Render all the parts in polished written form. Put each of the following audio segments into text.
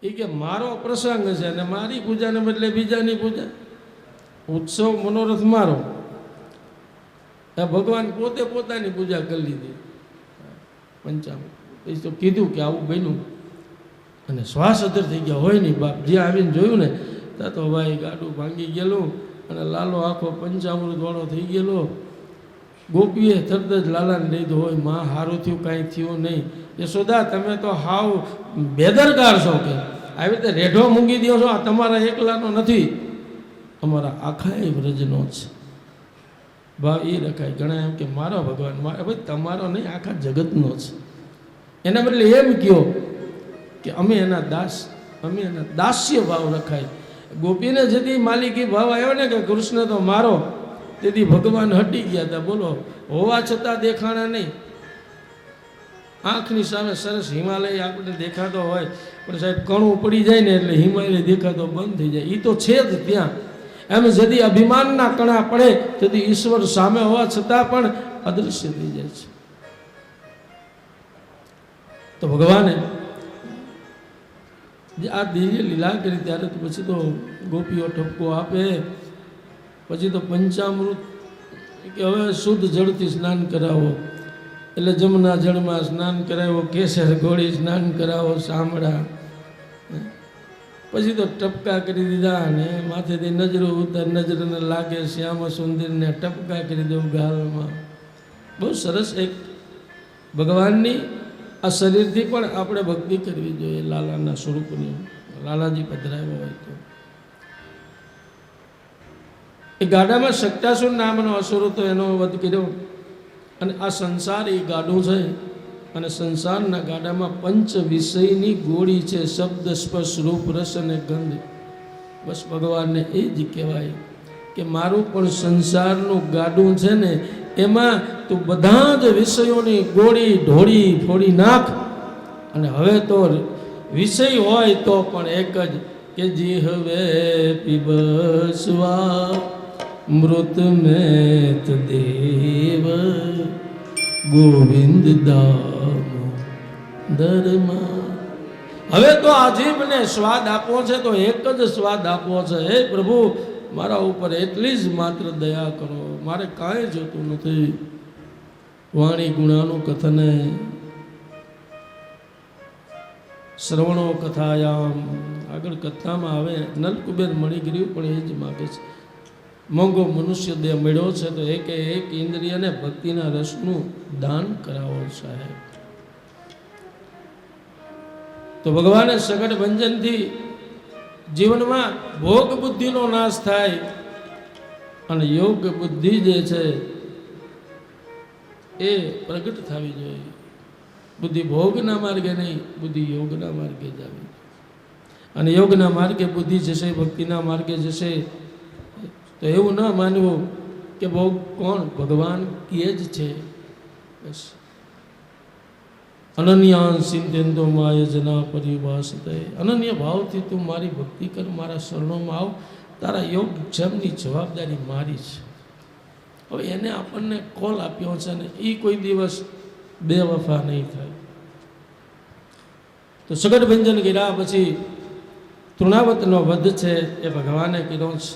એ કે મારો પ્રસંગ છે અને મારી પૂજાને બદલે બીજાની પૂજા, ઉત્સવ મનોરથ મારો. ભગવાન પોતે પોતાની પૂજા કરી લીધી પંચામૃત. પછી તો કીધું કે આવું બન્યું અને શ્વાસ અધર થઈ ગયા હોય નહીં બાપ. જ્યાં આવીને જોયું ને ત્યાં તો ભાઈ ગાડું ભાંગી ગયેલું અને લાલો આખો પંચામૃત વાળો થઈ ગયેલો. ગોપીએ તરત જ લાલાને લીધો હોય, માં સારું થયું, કાંઈ થયું નહીં. યશોદા તમે તો હાવ બેદરકાર છો, કે આવી રીતે રેઢો મૂકી દો છો, આ તમારા એકલાનો નથી, અમારા આખા વ્રજનો છે. ભાવ એ રખાય. ઘણા એમ કે મારો ભગવાન, મારા ભાઈ તમારો નહીં, આખા જગતનો છે. એના બદલે એમ કહો કે અમે એના દાસ, અમે એના દાસ્ય ભાવ રખાય. ગોપીને જેથી માલિકી ભાવ આવ્યો ને કે કૃષ્ણ તો મારો, તેથી ભગવાન હટી ગયા હતા. બોલો, હોવા છતાં દેખાણા નહીં. આંખની સામે સરસ હિમાલય આપણે દેખાતો હોય, પણ સાહેબ કણું પડી જાય ને એટલે હિમાલય દેખાતો બંધ થઈ જાય. એ તો છે જ ત્યાં. એમ જેથી અભિમાનના કણા પડે તેથી ઈશ્વર સામે હોવા છતાં પણ અદૃશ્ય થઈ જાય છે. તો ભગવાને જે આ દિવ્ય લીલા કરી ત્યારે તો પછી તો ગોપીઓ ઠપકો આપે. પછી તો પંચામૃત કે હવે શુદ્ધ જળથી સ્નાન કરાવો, એટલે જમના જળમાં સ્નાન કરાવો, કેસર ગોળી સ્નાન કરાવો, સામડા. પછી તો ટપકા કરી દીધા અને માથેથી નજરો ઉતાર, નજરને લાગે શ્યામ સુંદરને ટપકા કરી દઉં ગાલમાં. બહુ સરસ એક ભગવાનની આ શરીરથી પણ આપણે ભક્તિ કરવી જોઈએ લાલાના સ્વરૂપની. લાલાજી પધરાવ્યો હોય તો એ ગાડામાં શક્તાસુર નામનો અસુર હતો, એનો વધ કર્યો. અને આ સંસાર એ ગાડું છે અને સંસારના ગાડામાં પંચ વિષયની ગોળી છે, શબ્દ સ્પર્શ રૂપ રસ અને ગંધ. બસ ભગવાનને એ જ કહેવાય કે મારું પણ સંસારનું ગાડું છે ને, એમાં તું બધા જ વિષયોની ગોળી ઢોળી ફોડી નાખ. અને હવે તો વિષય હોય તો પણ એક જ કે જી હવે પીબસ્વા મૃત મેત દેવ ગોવિંદ દામોદરમાં. હવે તો આ જીભને સ્વાદ આપવો છે તો એક જ સ્વાદ આપવો છે. હે પ્રભુ, મારા ઉપર એટલી જ માત્ર દયા કરો, મારે કાંઈ જોતું નથી. વાણી ગુણાનું કથને શ્રવણો કથાયામ. આગળ કથામાં આવે નલકુબેર મળી ગયું પણ એ જ માગે છે. મોંઘો મનુષ્ય દેહ મળ્યો છે તો એક એક ઇન્દ્રિયને ભક્તિના રસનું દાન કરાવો સાહેબ. તો ભગવાને સગટ ભંજનથી જીવનમાં ભોગ બુદ્ધિનો નાશ થાય અને યોગ બુદ્ધિ જે છે એ પ્રગટ થવી જોઈએ. બુદ્ધિ ભોગના માર્ગે નહીં, બુદ્ધિ યોગના માર્ગે જ આવી. અને યોગના માર્ગે બુદ્ધિ જશે, ભક્તિના માર્ગે જશે. તો એવું ન માનવું કે ભોગ કોણ, ભગવાન કે જ છે. બસ અનન્યા સિંધેન્દો માયજના પરિવાસતે. અનન્ય ભાવથી તું મારી ભક્તિ કર, મારા શરણોમાં આવ. તારા યોગ ક્ષમની જવાબદારી મારી છે. હવે એને આપણને કોલ આપ્યો છે ને એ કોઈ દિવસ બે વફા નહીં થાય. તો સગટ ભંજન કર્યા પછી તૃણાવતનો વધ છે એ ભગવાને કીધો છે.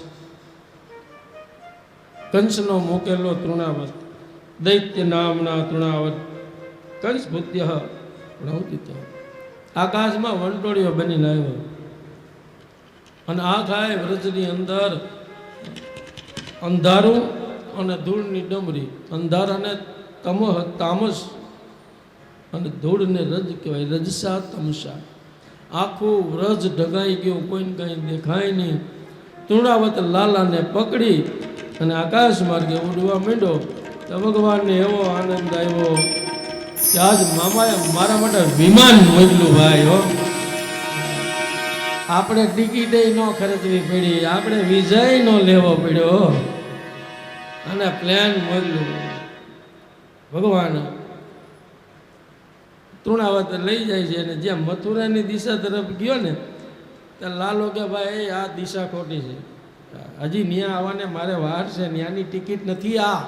કંસનો મોકેલો તૃણાવત, દૈત્ય નામના તૃણાવત કંસ ભૂત્ય પ્રણવતિત. આકાશમાં વંટોળીઓ બનીને આવ્યો અને આખા વ્રજની અંદર અંધારું અને ધૂળની ડમરી. અંધારાને તમહ તામસ અને ધૂળને રજ કહેવાય, રજસા તમસા. આખું વ્રજ ઢગાઈ ગયું, કોઈને કાંઈ દેખાય નહીં. તૃણાવત લાલાને પકડી અને આકાશ માર્ગે ઉડવા માંડ્યો. તો ભગવાનને એવો આનંદ આવ્યો કે આજ મામાએ મારા માટે વિમાન મોકલ્યું ભાઈ. હો, આપણે ટિકિટ ન ખર્ચવી પડી, આપણે વિઝા ન લેવો પડ્યો અને પ્લેન મોકલ્યું. ભગવાન તૃણાવત લઈ જાય છે અને જ્યાં મથુરાની દિશા તરફ ગયો ને ત્યાં લાલો કે ભાઈ આ દિશા ખોટી છે, હજી ન્યા આવવાને મારે વાર છે, ન્યાની ટિકિટ નથી. હા,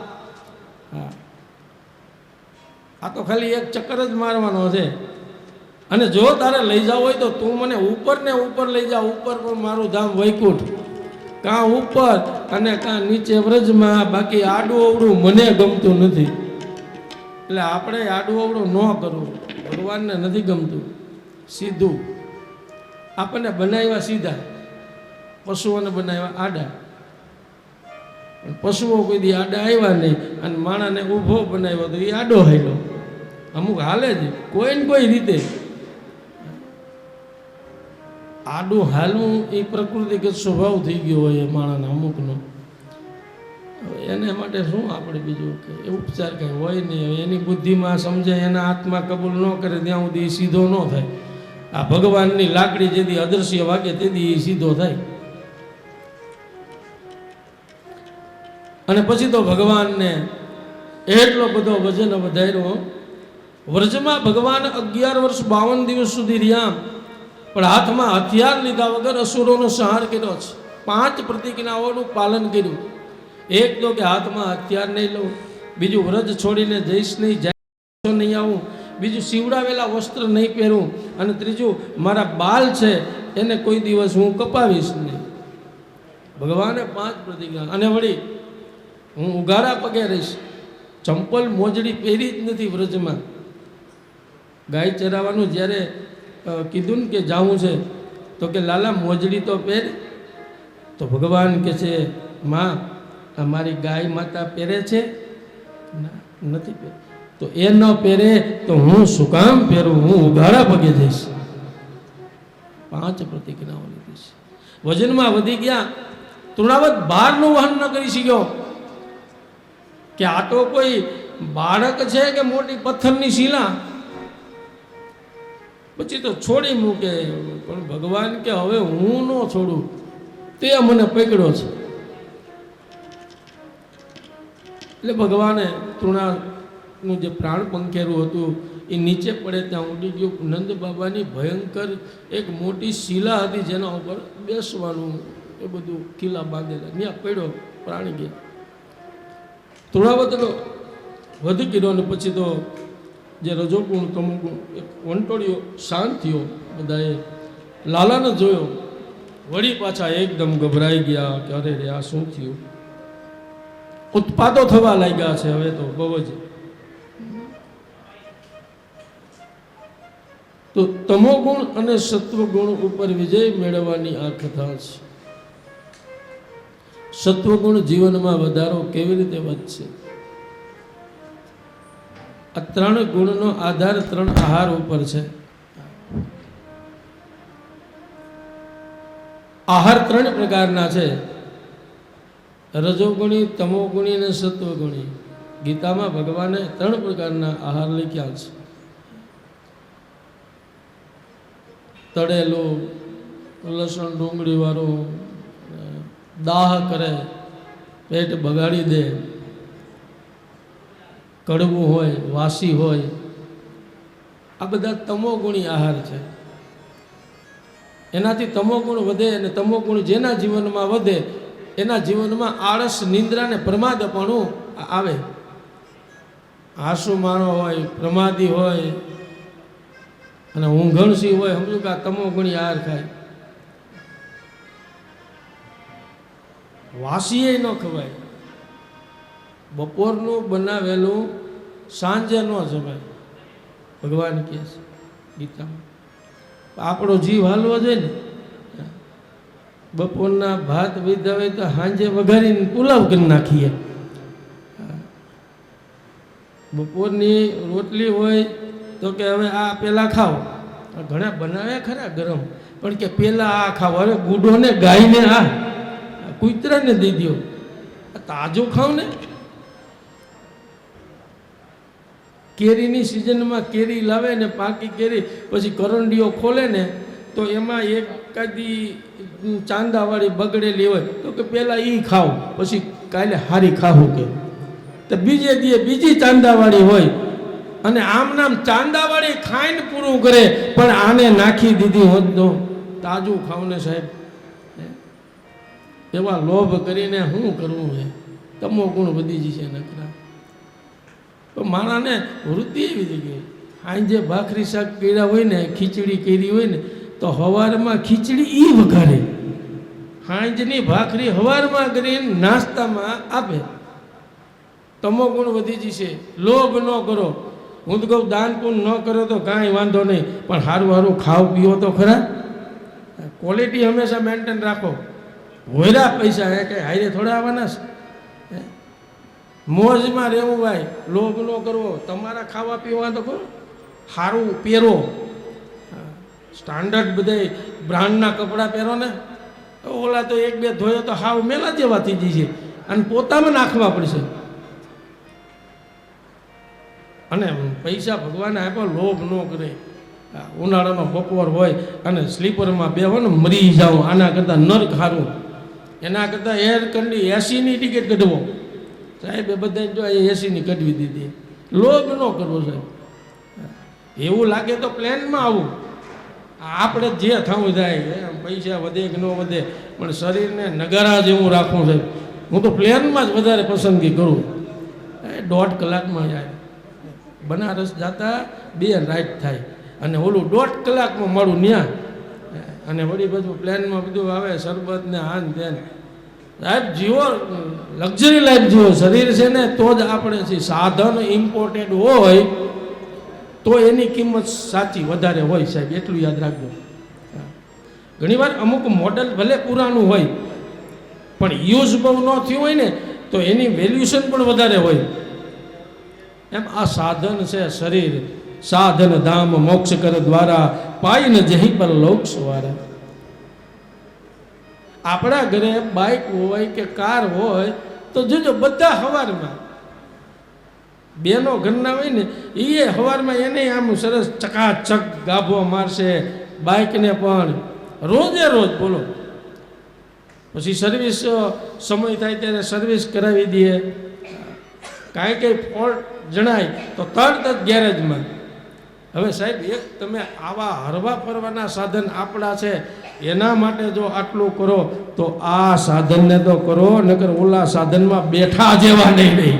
આ તો ખાલી એક ચક્કર જ મારવાનો છે. અને જો તારે લઈ જવું હોય તો તું મને ઉપર ને ઉપર લઈ જા, ઉપર પણ મારું ધામ વૈકુંઠ, કાં ઉપર અને કાં નીચે વ્રજમાં, બાકી આડું અવડું મને ગમતું નથી. એટલે આપણે આડું અવડું ન કરવું, ભગવાનને નથી ગમતું. સીધું આપણને બનાવ્યા સીધા, પશુઓને બનાવ્યા આડા, પણ પશુઓ કોઈ દી આડા આવ્યા નહીં, અને માણાને ઊભો બનાવ્યો તો એ આડો હાલ્યો. અમુક હાલે જ કોઈ ને કોઈ રીતે. આડું હાલવું એ પ્રકૃતિગત સ્વભાવ થઈ ગયો હોય એ માણાના અમુકનો. એને માટે શું આપણે બીજું કે એ ઉપચાર કંઈ હોય નહીં. એની બુદ્ધિમાં સમજે, એના આત્મા કબૂલ ન કરે ત્યાં સુધી એ સીધો ન થાય. આ ભગવાનની લાકડી જેથી અદૃશ્ય વાગે તેથી એ સીધો થાય. અને પછી તો ભગવાનને એટલો બધો વજન વધાર્યો. વ્રજમાં ભગવાન 11 વર્ષ 52 દિવસ સુધી રહ્યા, પણ હાથમાં હથિયાર લીધા વગર અસુરોનો સંહાર કર્યો છે. 5 પ્રતિજ્ઞાઓનું પાલન કર્યું. એક તો કે હાથમાં હથિયાર નહીં લઉં, બીજું વ્રજ છોડીને જઈશ નહીં, જાય નહીં આવું, બીજું સીવડાવેલા વસ્ત્ર નહીં પહેરું, અને ત્રીજું મારા બાલ છે એને કોઈ દિવસ હું કપાવીશ નહીં. ભગવાને 5 પ્રતિજ્ઞા. અને વળી હું ઉઘાડા પગે રહીશ, ચંપલ મોજડી પહેરી જ નથી વ્રજમાં. ગાય ચરાવવાનું જ્યારે કીધું ને કે જાવું છે તો કે લાલા મોજડી તો પહેર. તો ભગવાન કહે છે માં અમારી ગાય માતા પહેરે છે? નથી પહેર. તો એ ન પહેરે તો હું શું કામ પહેરું? હું ઉઘાડા પગે જઈશ. 5 પ્રતિજ્ઞાઓ લીધી છે. વજનમાં વધી ગયા. તૃણાવત ભારનું વહન ન કરી શક્યો કે આ તો કોઈ બાળક છે કે મોટી પથ્થરની શિલા. પછી તો છોડી મૂકે, પણ ભગવાન કે હવે હું ન છોડું, તે મને પકડ્યો છે. એટલે ભગવાને તૃણાનું જે પ્રાણ પંખેરું હતું એ નીચે પડે ત્યાં ઉડી ગયું. નંદ બાબાની ભયંકર એક મોટી શિલા હતી જેના ઉપર બેસવાનું એ બધું કિલ્લા બાંધેલા, ત્યાં પડ્યો, પ્રાણી ગયા. તૃણાવતનો વધ કર્યો. અને પછી તો જે રજોગુણ તમોગુણ એક વંટોળિયો શાંત થયો. બધાએ લાલાને જોયો, વળી પાછા એકદમ ગભરાઈ ગયા કે અરે રે આ શું થયું. ઉત્પાદો થવા લાગ્યા છે હવે તો બહુ જ. તો તમોગુણ અને સત્વગુણ ઉપર વિજય મેળવવાની આ કથા છે. સત્વગુણ જીવનમાં વધારો કેવી રીતે વધશે? આ 3 ગુણનો આધાર 3 આહાર ઉપર છે. આહાર 3 પ્રકારના છે, રજોગુણી, તમોગુણી અને સત્વગુણી. ગીતામાં ભગવાને 3 પ્રકારના આહાર લખ્યા છે. તળેલું, લસણ ડુંગળી વાળું, દાહ કરે, પેટ બગાડી દે, કડવું હોય, વાસી હોય, આ બધા તમોગુણી આહાર છે. એનાથી તમોગુણ વધે, અને તમોગુણ જેના જીવનમાં વધે એના જીવનમાં આળસ, નિંદ્રા ને પ્રમાદપણું આવે. આંસુ માણો હોય, પ્રમાદી હોય અને ઊંઘણસી હોય, સમજો કે આ તમોગુણી આહાર ખાય. વાસીએ ન ખવાય. બપોરનું બનાવેલું સાંજે ન જમાય, ભગવાન કહે છે ગીતામાં. આપણો જીવ હાલવો જોઈએ ને. બપોરના ભાત વિધા હોય તો સાંજે વઘારીને પુલાવ કરી નાખીએ. બપોરની રોટલી હોય તો કે હવે આ પેલા ખાઓ. ઘણા બનાવે ખરા ગરમ, પણ કે પેલા આ ખાઓ. હવે ગુડોને ગાયને આ કૂતરાને દઈ દો, તાજું ખાવ ને. કેરીની સિઝનમાં કેરી લાવે ને, પાકી કેરી પછી કરંડીઓ ખોલે ને તો એમાં એકાદી ચાંદાવાળી બગડેલી હોય તો કે પહેલાં એ ખાવ, પછી કાલે હારી ખાવું કે. તો બીજે દી બીજી ચાંદાવાળી હોય, અને આમ નામ ચાંદાવાળી ખાઈને પૂરું કરે, પણ આને નાખી દીધી હોત તો તાજું ખાવ ને સાહેબ. એવા લોભ કરીને શું કરવું છે? તમો ગુણ વધી જશે નકરા. તો માણાને વૃત્તિ એવી થઈ ગઈ. સાંજે ભાખરી શાક કર્યા હોય ને, ખીચડી કરી હોય ને, તો સવારમાં ખીચડી એ વઘારે, સાંજની ભાખરી સવારમાં કરીને નાસ્તામાં આપે. તમો ગુણ વધી જશે. લોભ ન કરો. હું તો કહું દાન પુણ્ય ન કરો તો કાંઈ વાંધો નહીં, પણ સારું સારું ખાવ પીવો તો ખરા. ક્વોલિટી હંમેશા મેન્ટેન રાખો. હોયરા પૈસા એ કંઈ હારે થોડા આવવાના છે. મોજમાં રહેવું ભાઈ, લોભ ન કરવો. તમારા ખાવા પીવા તો કરો, સારું પહેરો, સ્ટાન્ડર્ડ બધા બ્રાન્ડના કપડાં પહેરો ને. ઓલા તો એક બે ધોયો તો હાવ મેલા જેવા થઈ જશે, અને પોતામાં નાખવા પડશે. અને પૈસા ભગવાને આપ્યો, લોભ ન કરે. ઉનાળાનો બપોર હોય અને સ્લીપરમાં બેહો ને, મરી જાઓ. આના કરતાં નર્ક સારું. એના કરતાં એર કંડી એસીની ટિકિટ કઢવો. સાહેબે બધાને જો એસીની કઢવી દીધી. લોભ ન કરવો સાહેબ. એવું લાગે તો પ્લેનમાં આવું. આપણે જે થવું થાય, પૈસા વધે કે ન વધે, પણ શરીરને નગારા જેવું રાખવું સાહેબ. હું તો પ્લેનમાં જ વધારે પસંદગી કરું. 1.5 કલાકમાં જાય. બનારસ જતા 2 રાઈટ થાય, અને ઓલું 1.5 કલાકમાં મળું ત્યાં. અને વળી બધું પ્લેનમાં બધું આવે, શરબત ને આન તેન. સાહેબ જીવો, લક્ઝરી લાઈફ જીવો. શરીર છે ને તો જ આપણે છીએ. સાધન ઇમ્પોર્ટેન્ટ હોય તો એની કિંમત સાચી વધારે હોય સાહેબ, એટલું યાદ રાખજો. ઘણીવાર અમુક મોડલ ભલે પુરાણું હોય, પણ યુઝ બહુ ન થયું હોય ને, તો એની વેલ્યુશન પણ વધારે હોય. એમ આ સાધન છે શરીર, સાધન ધામ મોક્ષ કર દ્વારા, પાય ન જહી પર લોક સવારા. આપણા ઘરે બાઇક હોય કે કાર હોય તો જોજો, બધા સવારમાં બેનો ઘરના હોય ને, એ સવારમાં એને આમ સરસ ચકાચક ગાભો મારશે, બાઇકને પણ રોજે રોજ. બોલો, પછી સર્વિસ સમય થાય ત્યારે સર્વિસ કરાવી દઈએ. કાંઈ કંઈ ફોલ્ટ જણાય તો તરત જ ગેરેજમાં. હવે સાહેબ, એક તમે આવા હરવા ફરવાના સાધન આપણા છે, એના માટે જો આટલું કરો તો આ સાધનને તો કરો, નકર ઓલા સાધનમાં બેઠા જેવા નહીં.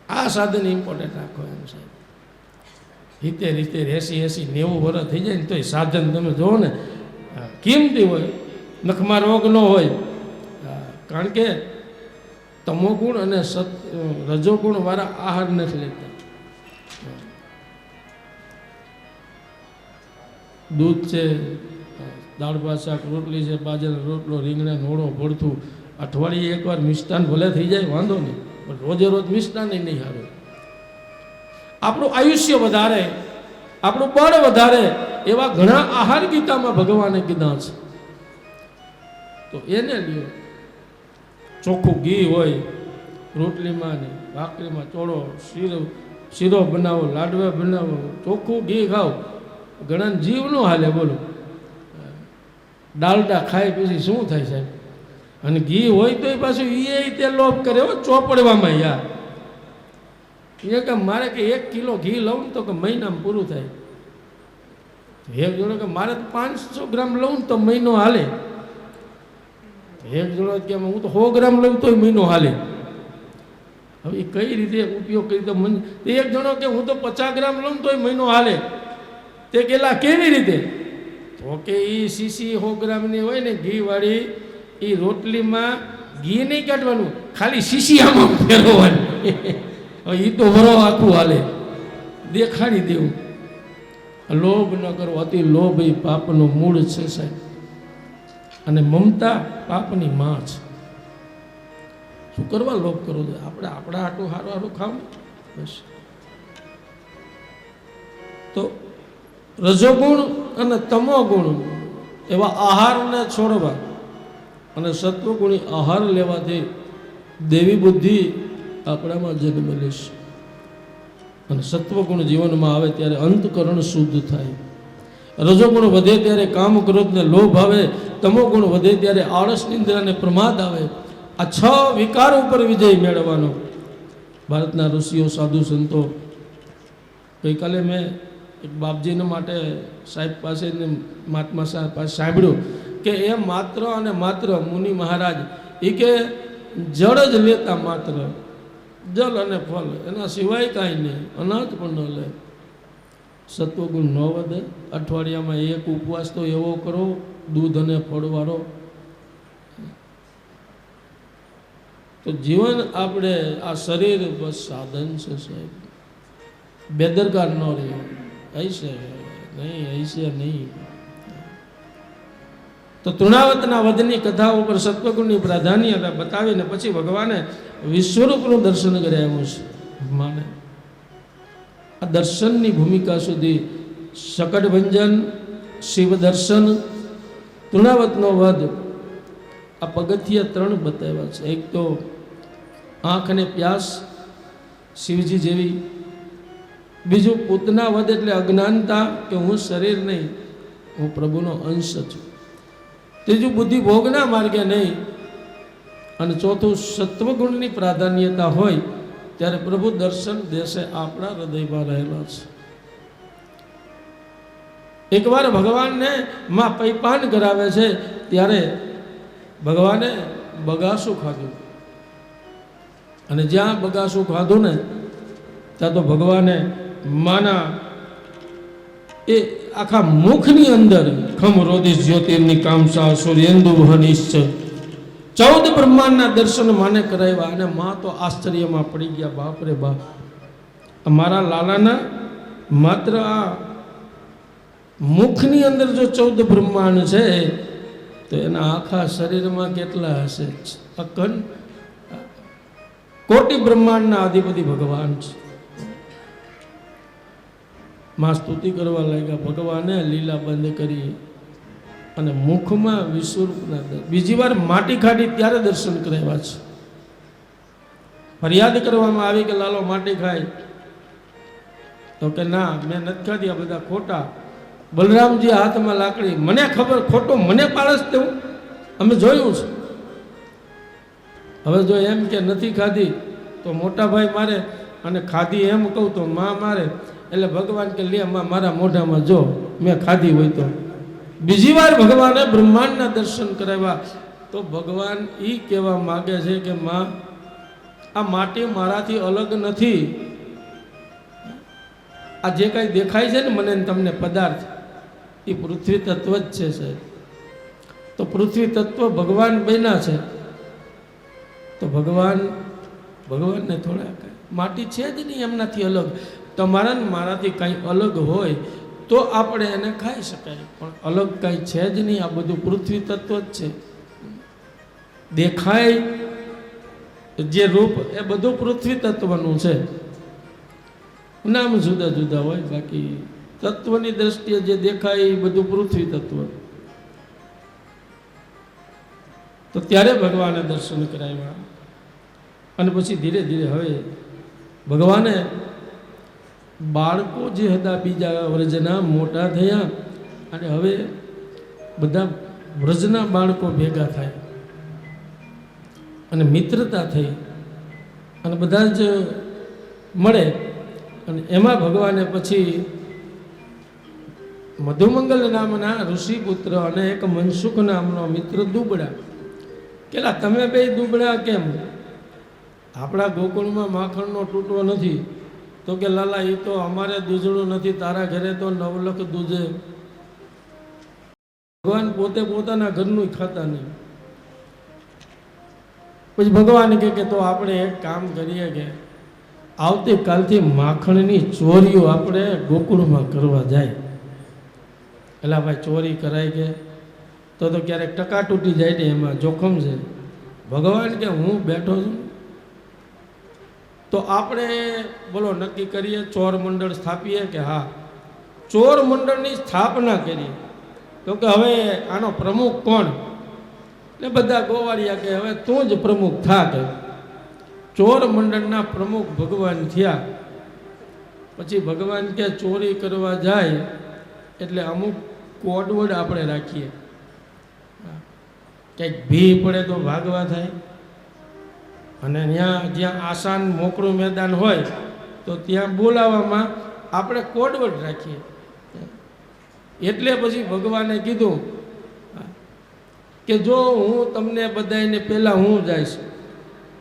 આ સાધન ઇમ્પોર્ટન્ટ રાખો એમ સાહેબ. 70 80 90 વર્ષ થઈ જાય ને તો એ સાધન તમે જુઓ ને, કિંમતી હોય, નખમાં રોગ ન હોય. કારણ કે તમોગુણ અને રજોગુણ વાળા આહાર નથી લેતા. દૂધ છે, દાળ ભાત શાક રોટલી છે, બાજરાનો રોટલો, રીંગણા નોળો, ભળથું. અઠવાડિયે એકવાર મિષ્ટાન ભલે થઈ જાય વાંધો નહીં, પણ રોજે રોજ મિષ્ટાન નહીં સારું. આપણું આયુષ્ય વધારે, આપણું બળ વધારે એવા ઘણા આહાર ગીતામાં ભગવાને કીધા છે, તો એને લ્યો. ચોખ્ખું ઘી હોય, રોટલીમાં ને ભાખરીમાં ચોળો, શીરો બનાવો, લાડવા બનાવો, ચોખ્ખું ઘી ખાઓ. ઘણા જીવ ન હાલે. બોલો, ડાલડા ખાય પછી શું થાય સાહેબ? અને ઘી હોય તો પાછું એ તે લોભ કરે ચોપડવામાં. યાર એ કે મારે કે 1 કિલો ઘી લઉં તો કે મહિનામાં પૂરું થાય. એક જોડે કે મારે તો 500 ગ્રામ લઉં તો મહિનો હાલે. એક જોડે કે હું તો 100 ગ્રામ લઉં તોય મહિનો હાલે. હવે એ કઈ રીતે ઉપયોગ કરી? તો એક જણો કે હું તો 50 ગ્રામ લઉં તોય મહિનો હાલે. તે કેલા કેવી રીતે? તો કે એ સીસી 100 ગ્રામની હોય ને ઘીવાળી, એ રોટલીમાં ઘી નહીં કાઢવાનું, ખાલી સીસી આમાં ફેરવવાની. હવે એ તો વરો આખું હાલે. દેખાડી દેવું. લોભ ન કરવો. અતિ લોભ એ પાપનું મૂળ છે સાહેબ, અને મમતા પાપની માં છે. શું કરવા લોભ કરવો જોઈએ? આપણે આપણા હાટું સારું સારું ખાવ બસ. તો રજોગુણ અને તમોગુણ એવા આહારને છોડવા અને સત્વગુણી આહાર લેવાથી દેવી બુદ્ધિ આપણામાં જન્મ લેશે. અને સત્વગુણ જીવનમાં આવે ત્યારે અંતકરણ શુદ્ધ થાય. રજોગુણ વધે ત્યારે કામ ક્રોધ ને લોભ આવે. તમોગુણ વધે ત્યારે આળસ, નિંદ્રા અને પ્રમાદ આવે. આ 6 વિકાર ઉપર વિજય મેળવવાનો. ભારતના ઋષિઓ, સાધુ સંતો, ગઈકાલે મેં એક બાપજીને માટે સાહેબ પાસે, મહાત્મા સાહેબ પાસે સાંભળ્યું કે એ માત્ર અને માત્ર મુનિ મહારાજ એ કે જળ જ લેતા માત્ર, જલ અને ફળ, એના સિવાય કાંઈ નહીં. અનાજ પણ ન લે. સત્વગુણ ન વધે. અઠવાડિયામાં એક ઉપવાસ તો એવો કરો, દૂધ અને ફળવાળો. તો જીવન આપણે આ શરીર બસ સાધન છે સાહેબ. બેદરકાર ન રહ્યો. હૈશે નહીં, હૈશે નહીં. તો તૃણાવતના વધની કથા ઉપર સત્વગુણની પ્રાધાન્યતા બતાવીને પછી ભગવાને વિશ્વરૂપનું દર્શન કરાવ્યું છે માને. આ દર્શનની ભૂમિકા સુધી શકટભંજન, શિવ દર્શન, તૃણાવતનો વધ, આ પગથિયા 3 બતાવ્યા છે. એક તો આંખ અને પ્યાસ શિવજી જેવી, બીજું પૂતના વધ એટલે અજ્ઞાનતા કે હું શરીર નહીં, હું પ્રભુનો અંશ છું. ત્રીજું બુદ્ધિ ભોગના માર્ગે નહીં, અને ચોથું સત્વગુણની પ્રાધાન્યતા હોય ત્યારે પ્રભુ દર્શન દેશે આપણા હૃદયમાં રહેલા છે. એકવાર ભગવાનને માં પૈપાન કરાવે છે ત્યારે ભગવાને બગાસું ખાધું, અને જ્યાં બગાસું ખાધું ને ત્યાં તો ભગવાને માના એ આખા મુખની અંદર ખમ રોદિશ જ્યોતિર્ની કામસા સૂર્યેન્દુ વહનિશ્ચ 14 બ્રહ્માંડના દર્શન માને કરાવ્યા. અને માં તો આશ્ચર્યમાં પડી ગયા. બાપ રે બાપ, મારા લાલાના માત્ર આ મુખની અંદર જો 14 બ્રહ્માંડ છે તો એના આખા શરીરમાં કેટલા હશે? અખંડ કોટી બ્રહ્માંડના અધિપતિ ભગવાન છે. માં સ્તુતિ કરવા લાગ્યા. ભગવાને લીલા બંધ કરી અને મુખમાં વિશ્વરૂપના બીજી વાર માટી ખાધી ત્યારે દર્શન કરાવ્યા છે. ફરિયાદ કરવામાં આવી કે લાલો માટી ખાય, તો કે ના, મેં નથી ખાધી, આ બધા ખોટા. બલરામજી હાથમાં લાકડી, મને ખબર, ખોટો મને પાળસ દેવું, અમે જોયું છે. હવે જો એમ કે નથી ખાધી તો મોટા ભાઈ મારે, અને ખાધી એમ કહું તો માં મારે. એટલે ભગવાન કે લે માં મારા મોઢામાં જો, મેં ખાધી હોય તો. બીજી વાર ભગવાને બ્રહ્માંડના દર્શન કરાવ્યા. તો ભગવાન એ કહેવા માગે છે કે માં, આ માટી મારાથી અલગ નથી. આ જે કાંઈ દેખાય છે ને મને તમને પદાર્થ, એ પૃથ્વી તત્વ જ છે સાહેબ. તો પૃથ્વી તત્વ ભગવાન બન્યા છે, તો ભગવાનને થોડા માટી છે જ નહીં એમનાથી અલગ. તમારા ને મારાથી કાંઈ અલગ હોય તો આપણે એને ખાઈ શકાય, પણ અલગ કાંઈ છે જ નહીં. આ બધું પૃથ્વી તત્વ જ છે. દેખાય જે રૂપ એ બધું પૃથ્વી તત્વનું છે. નામ જુદા જુદા હોય, બાકી તત્વની દ્રષ્ટિએ જે દેખાય એ બધું પૃથ્વી તત્વ. તો ત્યારે ભગવાને દર્શન કરાવ્યા. અને પછી ધીરે ધીરે હવે ભગવાને બાળકો જે હતા બીજા વ્રજના મોટા થયા, અને હવે બધા વ્રજના બાળકો ભેગા થાય અને મિત્રતા થઈ અને બધા જ મળે. અને એમાં ભગવાને પછી મધુમંગલ નામના ઋષિપુત્ર અને એક મનસુખ નામનો મિત્ર દુબળા. કેલા તમે બે દુબળા કેમ? આપણા ગોકુળમાં માખણનો તૂટવો નથી. તો કે લાલા, એ તો અમારે દૂધણું નથી, તારા ઘરે તો 9 લાખ દૂધે. ભગવાન પોતે પોતાના ઘરનું ખાતા નહીં. પછી ભગવાન કહે તો આપણે એક કામ કરીએ કે આવતીકાલથી માખણની ચોરીઓ આપણે ગોકુળમાં કરવા જાય. એટલે ભાઈ ચોરી કરાય કે તો ક્યારેક ટકા તૂટી જાય ને, એમાં જોખમ છે. ભગવાન કે હું બેઠો છું, તો આપણે બોલો નક્કી કરીએ, ચોર મંડળ સ્થાપીએ કે હા, ચોર મંડળની સ્થાપના કરીએ. તો કે હવે આનો પ્રમુખ કોણ? ને બધા ગોવાળિયા કે હવે તું જ પ્રમુખ થા. કે ચોર મંડળના પ્રમુખ ભગવાન થયા. પછી ભગવાન કે ચોરી કરવા જાય એટલે અમુક કોડવર્ડ આપણે રાખીએ. કંઈક ભી પડે તો ભાગવા થાય, અને જ્યાં આસાન મોકળું મેદાન હોય તો ત્યાં બોલાવવામાં આપણે કોડવર્ડ રાખીએ. એટલે પછી ભગવાને કીધું કે જો હું તમને બધાને પહેલાં હું જઈશ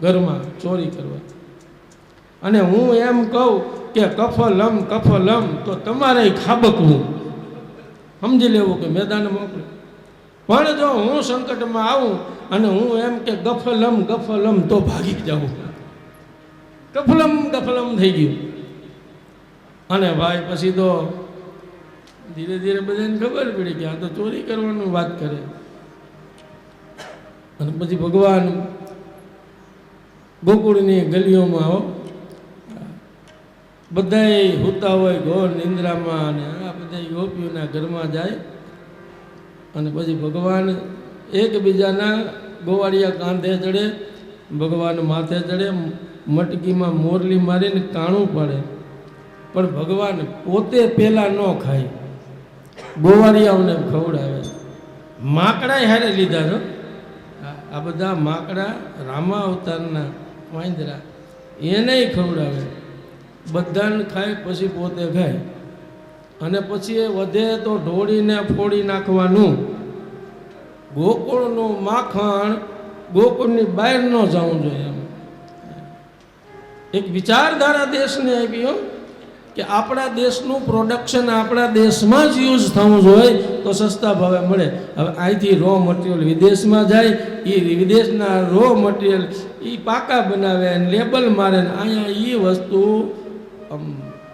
ઘરમાં ચોરી કરવા, અને હું એમ કહું કે કફલમ તો તમારે ખાબકવું, સમજી લેવું કે મેદાન મોકલું. પણ જો હું સંકટમાં આવું અને હું એમ કે ગફલમ તો ભાગી જાઉં. ગફલમ થઈ ગયું. અને ભાઈ પછી તો ધીરે ધીરે બધાને ખબર પડી કે આ તો ચોરી કરવાનું વાત કરે. અને પછી ભગવાન ગોકુળની ગલીઓમાં આવો, બધાય હોતા હોય ઘોર નિંદ્રામાં, અને આ બધા ગોપીઓના ઘરમાં જાય. અને પછી ભગવાન એકબીજાના ગોવાળિયા કાંધે ચડે, ભગવાન માથે ચડે, મટકીમાં મોરલી મારીને કાણું પાડે. પણ ભગવાન પોતે પહેલાં ન ખાય, ગોવાળિયાઓને ખવડાવે. માકડા હારે લીધા છો, આ બધા માકડા રામા અવતારના વાંદરા, એને ખવડાવે. બધાને ખાય પછી પોતે ખાય. અને પછી એ વધે તો ઢોળીને ફોડી નાખવાનું. ગોકુળનું માખણ ગોકુળની બહાર ન જવું જોઈએ. એમ એક વિચારધારા દેશને આપી કે આપણા દેશનું પ્રોડક્શન આપણા દેશમાં જ યુઝ થવું જોઈએ તો સસ્તા ભાવે મળે. હવે અહીંથી રો મટીરિયલ વિદેશમાં જાય, એ વિદેશના રો મટીરિયલ એ પાકા બનાવે અને લેબલ મારે, ને અહીંયા એ વસ્તુ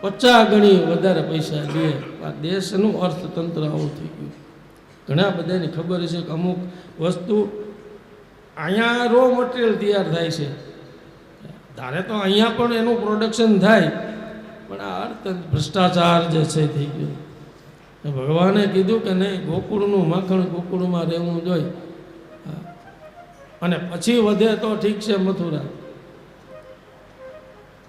50 ગણી વધારે પૈસા લે. આ દેશનું અર્થતંત્ર આવું થઈ ગયું. ઘણા બધાની ખબર છે કે અમુક વસ્તુ અહીંયા રો મટીરિયલ તૈયાર થાય છે, ધારે તો અહીંયા પણ એનું પ્રોડક્શન થાય, પણ આ અર્થ ભ્રષ્ટાચાર જે છે થઈ ગયો. ભગવાને કીધું કે નહીં, ગોકુળનું માખણ ગોકુળમાં રહેવું જોઈએ. અને પછી વધે તો ઠીક છે મથુરા.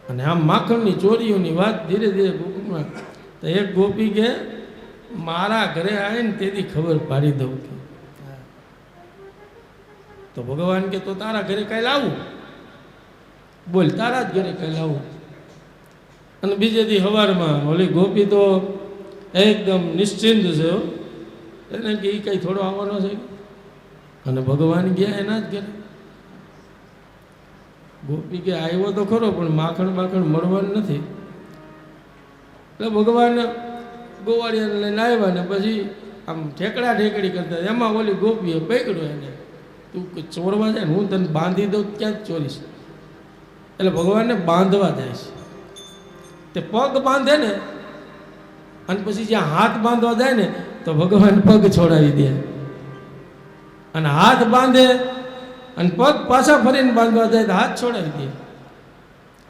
અને આમ માખણની ચોરીઓની વાત ધીરે ધીરે ગોકુળમાં. તો એક ગોપી કે મારા ઘરે આવીને તેથી ખબર પાડી દઉં કે. તો ભગવાન કે તો તારા ઘરે કાલે આવું, બોલ તારા જ ઘરે કાલે આવું. અને બીજે દી સવારમાં ઓલી ગોપી તો એકદમ નિશ્ચિંત છે, એને કે એ કંઈ થોડો આવવાનો છે. અને ભગવાન ગયા એના જ ઘરે. ગોપી કે આવ્યો તો ખરો પણ માખણ મળવાનું નથી. એટલે ભગવાન ગોવાળિયાને લઈને આવ્યા ને પછી આમ ઠેકડી કરતા, એમાં ઓલી ગોપીએ પકડ્યો એને. તું ચોરવા જાય ને હું તને બાંધી દઉં ક્યાં જ ચોરીશ. એટલે ભગવાનને બાંધવા જાય છે. તે પગ બાંધે ને અને પછી જ્યાં હાથ બાંધવા જાય ને તો ભગવાન પગ છોડાવી દે. અને હાથ બાંધે અને પગ પાછા ફરીને બાંધવા જાય તો હાથ છોડાવી દે.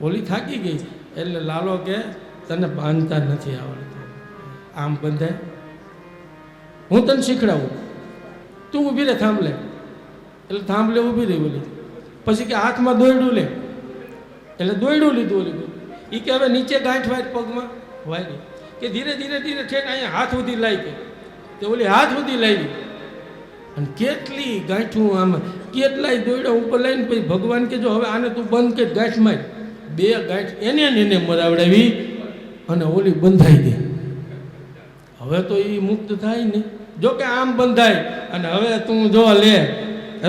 ઓલી થાકી ગઈ એટલે લાલો કે તને બાંધતા નથી આવડતું, આમ બંધાય, હું તને શીખડાવું, તું ઊભી રહે, થાંભલે. એટલે થાંભલે ઊભી રહી ઓલી. પછી કે હાથમાં દોયડું લે. એટલે દોયડું લીધું ઓલી. એ કે હવે નીચે ગાંઠ વાય પગમાં વાય કે ધીરે ઠેક અહીંયા હાથ સુધી લાવી કે તે ઓલી હાથ સુધી લાવી. અને કેટલી ગાંઠું આમ કેટલાય દોયડા ઉપર લઈને પછી ભગવાન કે જો હવે આને તું બંધ કે ગાંઠ માર. 2 ગાંઠ એને મરાવડાવી અને ઓલી બંધાઈ દે. હવે તો એ મુક્ત થાય ને, જો કે આમ બંધાય. અને હવે તું જો લે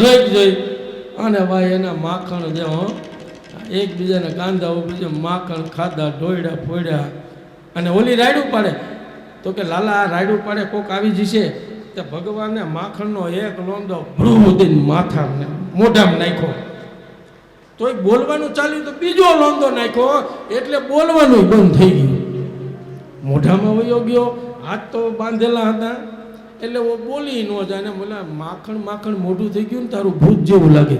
રોક જોઈ. અને ભાઈ એના માખણ જે એકબીજાના કાંદા ઉપર માખણ ખાધા, ઢોળ્યા ફોડ્યા. અને ઓલી રાયડું પાડે તો કે લાલા આ રાયડું પાડે કોક આવી જશે. તે ભગવાનને માખણનો એક લોંદો ભ્રૂદીને માથાને મોઢામાં નાખ્યો. તોય બોલવાનું ચાલ્યું તો બીજો લોંદો નાખ્યો, એટલે બોલવાનું બંધ થઈ ગયું. મોઢામાં વયો ગયો, હાથ તો બાંધેલા હતા એટલે ઓ બોલી ન જાય ને. બોલા માખણ મોઢું થઈ ગયું ને તારું ભૂત જેવું લાગે.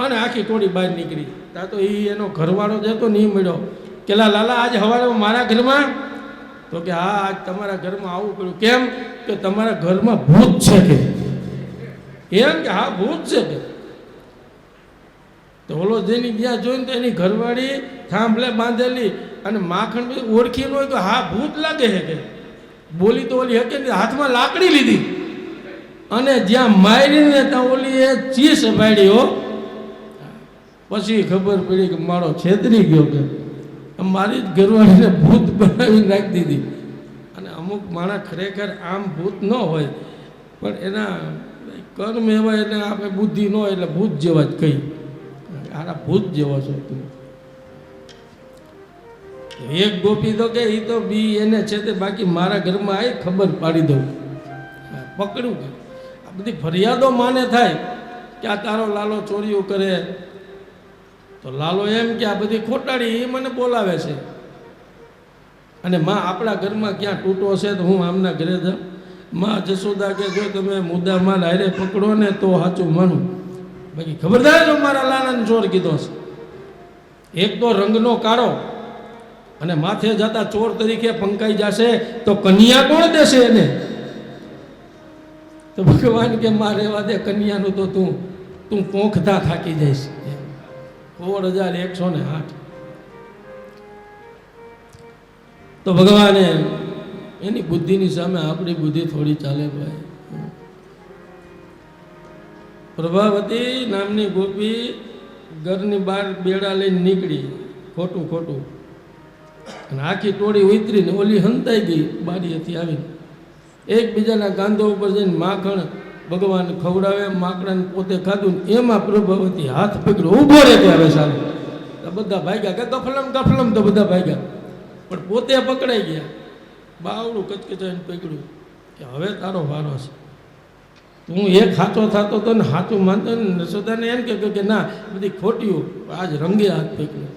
અને આખી ટોળી બહાર નીકળી. ત્યાં તો એનો ઘરવાળો જતો નહીં મળ્યો કે લાલા આજ સવારે મારા ઘરમાં. તો કે હા આજ તમારા ઘરમાં આવું પડ્યું. કેમ કે તમારા ઘરમાં ભૂત છે કે. એમ કે હા ભૂત છે કે. તો ઓલો જેની ત્યાં જોઈને તો એની ઘરવાળી થાંભલે બાંધેલી અને માખણ ઓળખી ન હોય તો હા ભૂત લાગે છે કે. બોલી તો ઓલી હકે હાથમાં લાકડી લીધી અને જ્યાં મારીને ત્યાં ઓલી એ ચીસ પાડી. પછી ખબર પડી કે મારો છેતરી ગયો કે મારી જ ઘરવાળીને ભૂત બનાવીને રાખી દીધી. અને અમુક માણસ ખરેખર આમ ભૂત ન હોય પણ એના કર્મ એવા એટલે આપણે બુદ્ધિ ન હોય એટલે ભૂત જેવા જ કહી. આરા ભૂત જેવા છો તમે. એક ગોપી તો કે એ તો બી એને છે તે બાકી મારા ઘરમાં આવી ખબર પાડી દઉં, પકડું કે આ બધી ફરિયાદો માને થાય કે આ તારો લાલો ચોરીઓ કરે, તો લાલો એમ કે આ બધી ખોટાડી એ મને બોલાવે છે, અને માં આપણા ઘરમાં ક્યાં તૂટો છે તો હું આમના ઘરે જાઉં. માં જશોદા કે જો તમે મુદ્દા માલ હારે પકડો ને તો સાચું માનું, બાકી ખબરદાર જો મારા લાલાને ચોર કીધો છે. એક તો રંગનો કાળો અને માથે જતા ચોર તરીકે પંકાઈ જશે તો કન્યા કોણ દેશે એને? તો ભગવાન કે માં રહેવા દે કન્યાનું, તો તું પોંખતા થાકી જઈશ. 16,108. તો ભગવાને એની બુદ્ધિની સામે આપણી બુદ્ધિ થોડી ચાલે ભાઈ. પ્રભાવતી નામની ગોપી ઘરની બહાર બેડા લઈને નીકળી, ખોટું અને આખી ટોળી ઉતરીને ઓલી હંતાઈ ગઈ બારીએથી આવીને, એકબીજાના કાંધો ઉપર જઈને માખણ ભગવાન ખવડાવે, માકડાને પોતે ખાધું. એમાં પ્રભાવતી હાથ પકડ્યો, ઊભો રહે ત્યારે સારું, તો બધા ભાગ્યા, કે ગફલમ તો બધા ભાગ્યા, પણ પોતે પકડાઈ ગયા. બાવડું કચકચાઈને પકડ્યું કે હવે તારો વારો છે. હું એક સાચો થતો હતો ને સાચું માનતો ને યશોદાને એમ કે ના બધી ખોટીઓ, આજ રંગે હાથ પકડ્યો.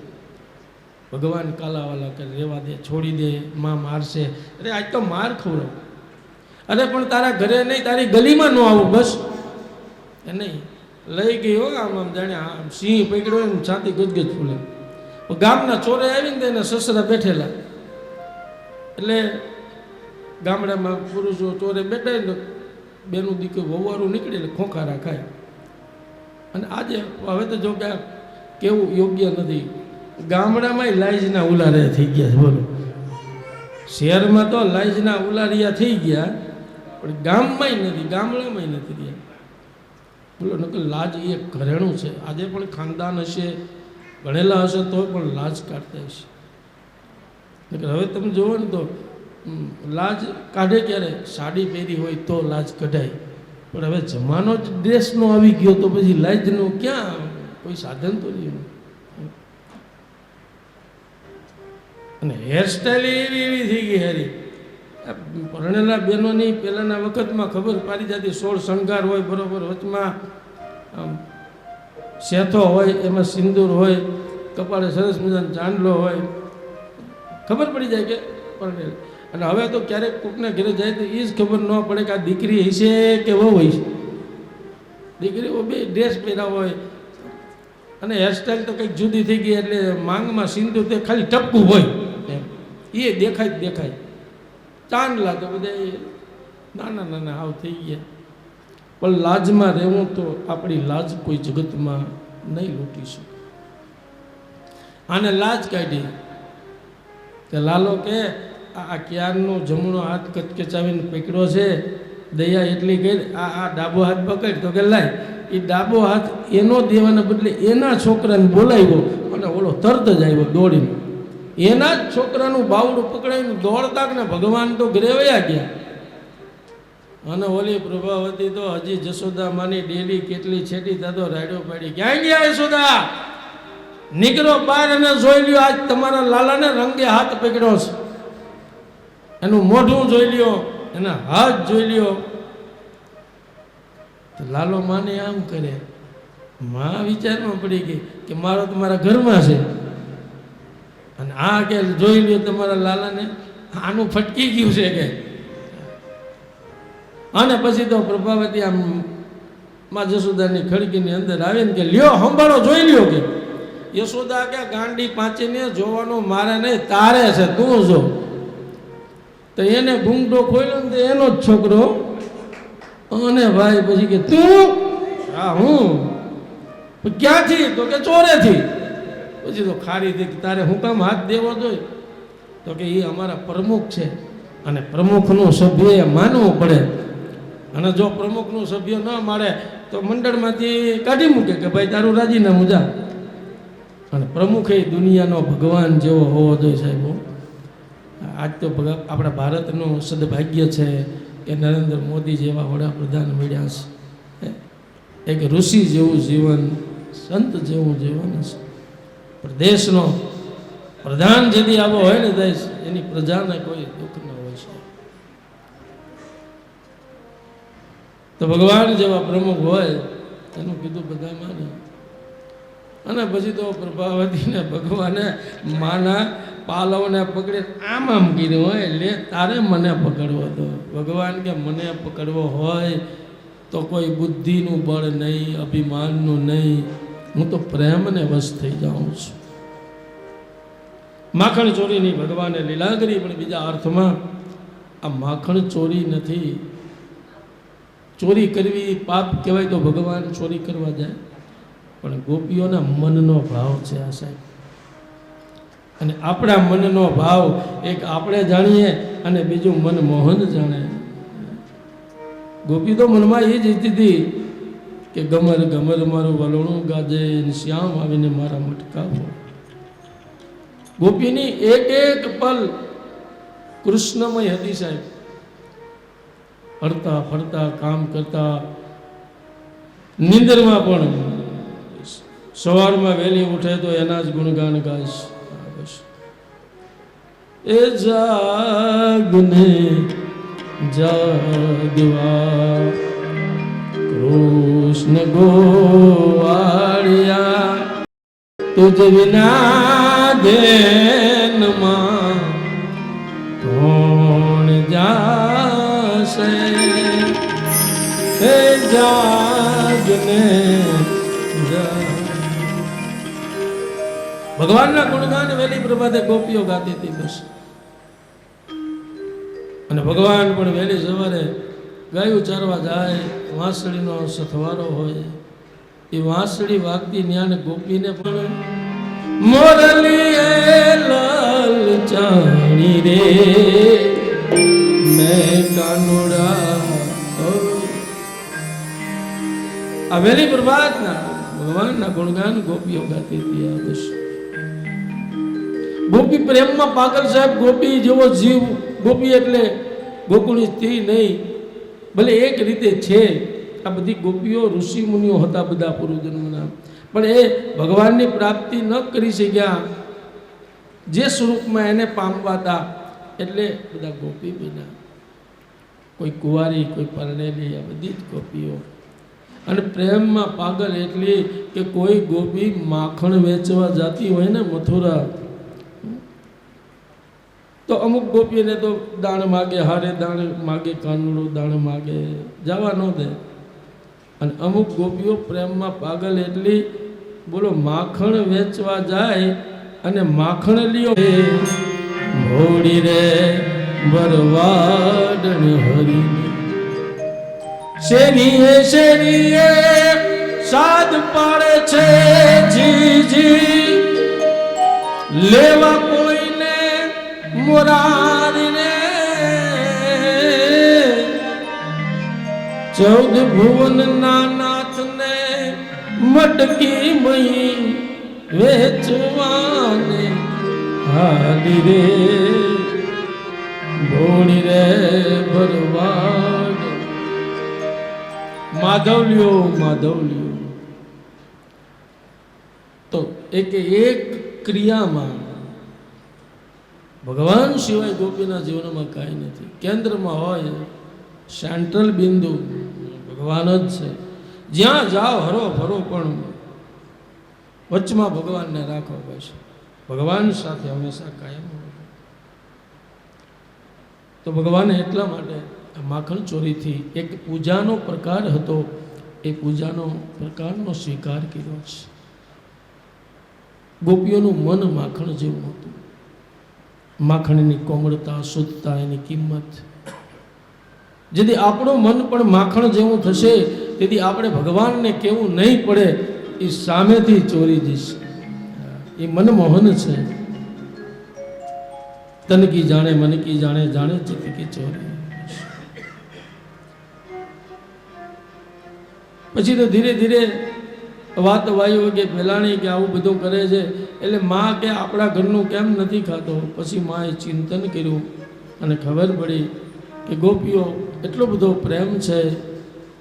ભગવાન કાલાવાલા કે રેવા દે, છોડી દે, માં મારશે. અરે આજ તો માર ખવડાવ, અરે પણ તારા ઘરે નહીં તારી ગલીમાં ન આવું બસ. એ નહીં લઈ ગઈ હો, આમ જાણે આમ સિંહ પકડ્યો એમ છાતી ગજગજ ફૂલે. ગામના ચોરે આવીને તેને સસરા બેઠેલા, એટલે ગામડામાં પુરુષો ચોરે બેઠા ને બેનું દીકરી વવારું નીકળે એટલે ખોખારા ખાય. અને આજે હવે તો જો કે કેવું યોગ્ય નથી, ગામડામાં લાઈજના ઉલારિયા થઈ ગયા છે. બોલો, શહેરમાં તો લાઈજના ઉલારિયા થઈ ગયા, પણ ગામમાંય નથી, ગામડામાંય નથી રહ્યા. બોલો, નકર લાજ એ ઘરેણું છે. આજે પણ ખાનદાન હશે, ભણેલા હશે તો પણ લાજ કાઢતા હશે. નકર હવે તમે જુઓ ને તો લાજ કાઢે ક્યારે? સાડી પહેરી હોય તો લાજ કઢાય, પણ હવે જમાનો જ ડ્રેસનો આવી ગયો તો પછી લાજનું ક્યાં કોઈ સાધન તો નહીં. અને હેરસ્ટાઈલ એવી થઈ ગઈ હારી. પરણેલા બહેનોની પહેલાંના વખતમાં ખબર પાડી જતી, 16 શણગાર હોય બરાબર, વચમાં શેથો હોય, એમાં સિંદૂર હોય, કપાળે સરસ મજાનો ચાંદલો હોય, ખબર પડી જાય કે પરણેલ. અને હવે તો ક્યારેક કોકના ઘરે જાય તો એ જ ખબર ન પડે કે આ દીકરી હશે કે વહુ હશે. દીકરીઓ બે ડ્રેસ પહેર્યા હોય અને હેરસ્ટાઈલ તો કંઈક જુદી થઈ ગઈ, એટલે માંગમાં સિંદૂર તે ખાલી ટપકું હોય એમ, એ દેખાય. ચાંદલા તો બધા નાના હાવ થઈ ગયા. પણ લાજમાં રહેવું તો આપણી લાજ કોઈ જગતમાં નહીં લૂંટી શકે. આને લાજ કાઢી કે લાલો કે આ ક્યારનો જમણો હાથ કચકચાવીને પકડ્યો છે, દયા એટલી કરી આ ડાબો હાથ પકડ, તો કે લાય એ ડાબો હાથ એનો દેવાના બદલે એના છોકરાને બોલાવ્યો અને ઓલો તરત જ આવ્યો દોડીને, એના જ છોકરાનું બાવડું પકડાવીને દોડતા ને ભગવાન તો ઘરે વયા ગયા. અને ઓલી પ્રભાવતી તો હજી જશોદા માની ડેલી કેટલી છેટી થતો રાડ્યો પાડી, ક્યાં ગયા યશોદા? નીકળો બહાર અને જોઈ લ્યો, આજ તમારા લાલાને રંગે હાથ પકડ્યો છે. એનું મોઢું જોઈ લ્યો, એના હાથ જોઈ લ્યો. તો લાલો માને આમ કરે, માં વિચારમાં પડી ગઈ કે મારો તમારા ઘરમાં છે, અને આ કે જોઈ લ્યો તમારા લાલાને, આનું ફટકી ગયું છે કે. અને પછી તો પ્રભાવતી આમ માં જશોદાની ખડકીની અંદર આવીને કે લ્યો સંભાળો, જોઈ લ્યો કે. યશોદા કે ગાંડી પાંચીને જોવાનો મારે નહીં, તારે છે, તું જો. તો એને ઘૂંઘટો ખોલ્યો ને એનો જ છોકરો, અને ભાઈ પછી કે તું? હા હું. ક્યાંથી? તો કે ચોરેથી. પછી તો ખારી થઈ, તારે હું કામ હાથ દેવો જોઈએ? તો કે એ અમારા પ્રમુખ છે અને પ્રમુખનું સભ્ય માનવું પડે, અને જો પ્રમુખનું સભ્ય ન મારે તો મંડળમાંથી કાઢી મૂકે કે ભાઈ તારું રાજીનામું જા. અને પ્રમુખ એ દુનિયાનો ભગવાન જેવો હોવો જોઈએ સાહેબ. આજ તો આપણા ભારતનું સદભાગ્ય છે કે નરેન્દ્ર મોદી જેવા વડાપ્રધાન મળ્યા છે. એક ઋષિ જેવું જીવન, સંત જેવું જીવન છે. પણ દેશનો પ્રધાન જેથી આવો હોય ને દેશ એની પ્રજાને કોઈ દુઃખ ન હોય છે. તો ભગવાન જેવા પ્રમુખ હોય એનું કીધું બધા માને. અને પછી તો પ્રભાવતીને ભગવાને માના પાલવને પકડી આમ કીધું હોય લે તારે મને પકડવો હતો. ભગવાન કે મને પકડવો હોય તો કોઈ બુદ્ધિનું બળ નહીં, અભિમાનનું નહીં, હું તો પ્રેમને વશ થઈ જાઉં છું. માખણ ચોરીની ભગવાને લીલા કરી, પણ બીજા અર્થમાં આ માખણ ચોરી નથી. ચોરી કરવી પાપ કહેવાય તો ભગવાન ચોરી કરવા જાય, પણ ગોપીઓના મનનો ભાવ છે આ સાહેબ. અને આપણા મનનો ભાવ એક આપણે જાણીએ અને બીજું મનમોહન જાણે. ગોપી તો મનમાં એ જ હતી કે ગમર ગમર મારું વલોણું ગાજે, શ્યામ આવીને મારા મટકાવો. ગોપીની એક એક પલ કૃષ્ણમય હતી સાહેબ. ફરતા ફરતા કામ કરતા, નિંદરમાં પણ સવારમાં વહેલી ઉઠે તો એના જ ગુણગાન ગાઈશ. એ જાગને જાગવા કૃષ્ણ ગોવાળિયા, તુજ વિના ધેનમાં કોણ જાશે. હે જાગને ભગવાનના ગુણગાન વહેલી પ્રભાતે ગોપીઓ ગાતી હતી બસ. અને ભગવાન પણ વહેલી સવારે ગાયું ચારવા જાય, વાંસળીનો સથવારો હોય, એ વાંસળી વાગતી ન્યાને ગોપીને પણ મોરલી લાલ ચાણી રે મેં કાનુડા. આ વહેલી પ્રભાતના ભગવાનના ગુણગાન ગોપીઓ ગાતી હતી આ બસ. ગોપી પ્રેમમાં પાગલ સાહેબ. ગોપી જેવો જીવ, ગોપી એટલે ગોકુળની સ્ત્રી નહીં, ભલે એક રીતે છે. આ બધી ગોપીઓ ઋષિ મુનિઓ હતા બધા પૂર્વજન્મના, પણ એ ભગવાનની પ્રાપ્તિ ન કરી શક્યા જે સ્વરૂપમાં એને પામવા હતા, એટલે બધા ગોપી બન્યા. કોઈ કુંવારી, કોઈ પરણેલી, આ બધી જ ગોપીઓ. અને પ્રેમમાં પાગલ એટલી કે કોઈ ગોપી માખણ વેચવા જતી હોય ને મથુરા, તો અમુક ગોપીને તો દાણ માગે, હારે દાણ માગે, કાનુડો દાણ માગે, જવા ન દે. અને અમુક ગોપીઓ પ્રેમમાં પાગલ એટલી, બોલો, માખણ વેચવા જાય અને માખણ લ્યો ઘોડી રે બરવાડન હરી શેરીએ શેરીએ સાદ પાડે છે જીજી, લેવા કોઈને મોરારીને. 14 ભુવનના નાથને મટકી મહી વેચવાને હાલી રે ઘોડી રે ભરવાડ. માધવલ્યો માધવલ્યો. તો એક ક્રિયામાં ભગવાન સિવાય ગોપીના જીવનમાં કાંઈ નથી. કેન્દ્રમાં હોય, સેન્ટ્રલ બિંદુ ભગવાન જ છે. જ્યાં જાઓ હરો ફરો પણ વચમાં ભગવાનને રાખો બસ. ભગવાન સાથે હંમેશા કાયમ હોય. તો ભગવાને એટલા માટે માખણ ચોરીથી એક પૂજાનો પ્રકાર હતો, એ પૂજાનો પ્રકારનો સ્વીકાર કર્યો છે. ગોપીઓનું મન માખણ જેવું હતું. માખણની કોમળતા, શુદ્ધતા, એની કિંમત. જેથી આપણું મન પણ માખણ જેવું થશે, તેથી આપણે ભગવાનને કેવું નહીં પડે, એ સામેથી ચોરી જશે. એ મનમોહન છે. તન કી જાણે મન કી જાણે, જાણે ચિત્ત કી ચોરી. પછી તો ધીરે ધીરે વાત વાયુ કે પેલાની કે આવું બધું કરે છે, એટલે માં કે આપણા ઘરનું કેમ નથી ખાતો. પછી માએ ચિંતન કર્યું અને ખબર પડી કે ગોપીઓ એટલો બધો પ્રેમ છે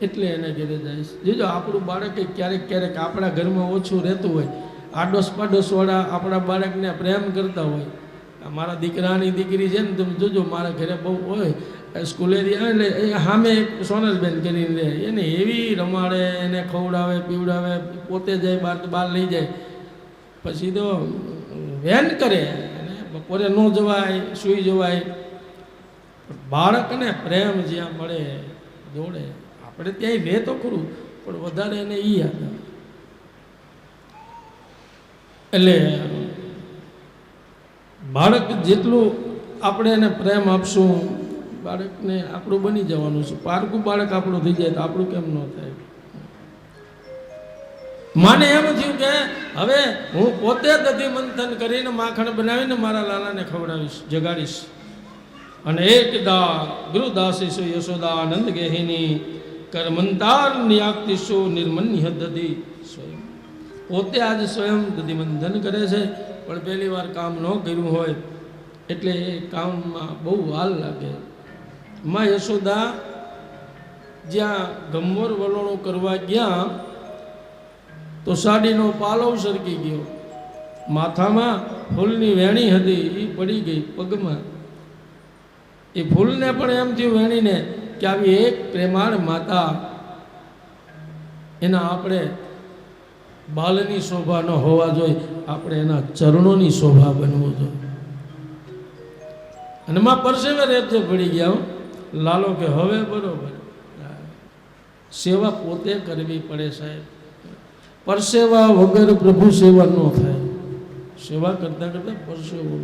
એટલે એને ઘરે જાય છે. જો આપણું બાળક ક્યારેક ક્યારેક આપણા ઘરમાં ઓછું રહેતું હોય, આડોશ પાડોશવાળા આપણા બાળકને પ્રેમ કરતા હોય. મારા દીકરાની દીકરી છે ને, તમે જોજો મારા ઘરે બહુ હોય, સ્કૂલેથી આવે એટલે એ સામે એક સોનલબેન કરીને રહે, એને એવી રમાડે, એને ખવડાવે પીવડાવે, પોતે જાય બહાર લઈ જાય, પછી તો વેન કરે, બપોરે ન જવાય, સૂઈ જવાય. બાળકને પ્રેમ જ્યાં મળે દોડે. આપણે ત્યાંય રહે તો ખરું, પણ વધારે એને એ યાદ આવે. એટલે બાળક જેટલું આપણે એને પ્રેમ આપશું, બાળકને આપણું બની જવાનું છે. પારકું બાળક આપણું થઈ જાય તો આપણું કેમ ન થાય? માને એમ થયું કે હવે હું પોતે દધી મંથન કરીને માખણ બનાવીને મારા લાલાને ખવડાવીશ, જગાડીશ. અને એકદા ગૃહદાસીશુ યશોદાનંદ ગેહિની કરમંતાર નિયાક્તિશુ નિર્મન્ય દધી સ્વયં. પોતે આજે સ્વયં દધી મંથન કરે છે, પણ પહેલી વાર કામ ન કર્યું હોય એટલે એ કામમાં બહુ વાર લાગે. માં યશોદા જ્યાં ગમોર વલોણું કરવા ગયા તો સાડીનો પાલવ સરકી ગયો, માથામાં ફૂલની વેણી હતી એ પડી ગઈ પગમાં. એ ફૂલને પણ એમ થયું વેણીને કે આવી એક પ્રેમાળ માતા, એના આપણે બાલની શોભા ન હોવા જોઈએ, આપણે એના ચરણોની શોભા બનવું જોઈએ. અને માં પરસેવે રેપજે પડી ગયા. લાલો કે હવે બરોબર, સેવા પોતે કરવી પડે સાહેબ. પરસેવા વગર પ્રભુ સેવા ન થાય. સેવા કરતા કરતા પરસેવો.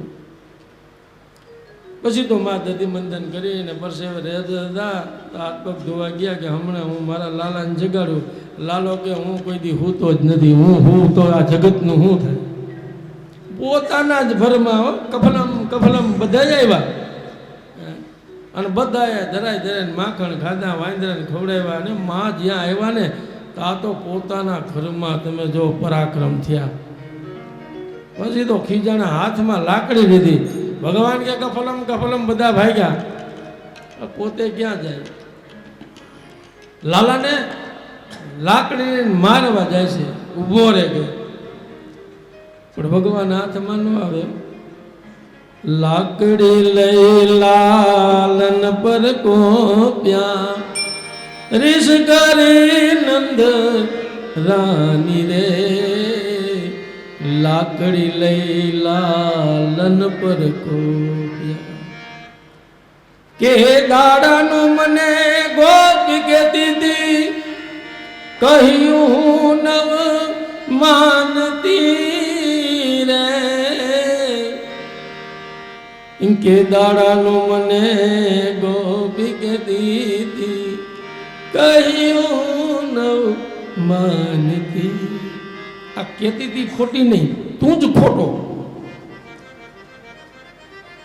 પછી તો માં દધી મંથન કરીને પરસેવે રહેતા હતા, હાથ પગ ધોવા ગયા કે હમણાં હું મારા લાલાને જગાડું. લાલો કે હું કોઈ દી હૂતો જ નથી, હું તો આ જગતનું શું થાય. પોતાના જ ભરમાં કફલમ કફલમ બધા આવ્યા, અને બધાએ ધરાય માખણ ખાધા, વાંદરાને ખવડાવ્યા. અને માં જ્યાં આવ્યા ને આ તો પોતાના ઘરમાં તમે જો પરાક્રમ થયા. પછી તો ખીજાના હાથમાં લાકડી લીધી. ભગવાન કે કફલમ કફલમ બધા ભાગ્યા, પોતે ક્યાં જાય? લાલાને લાકડીને મારવા જાય છે, ઊભો રહે ગયો. પણ ભગવાન હાથમાં ન આવે. લાકડી લઈ લાલન પર કોપ્યા, રીસ કરી નંદ રાની રે. લાકડી લઈ લાલન પર કોપ્યા, કે દાડાનું મને ગોપી કેતી હતી, કહ્યું નવ માનતી રે. કે દાડાનું મને ગોપી કેતી હતી, કહ્યું નવ માનતી. આ કેતી હતી ખોટી નહીં, તું જ ખોટો.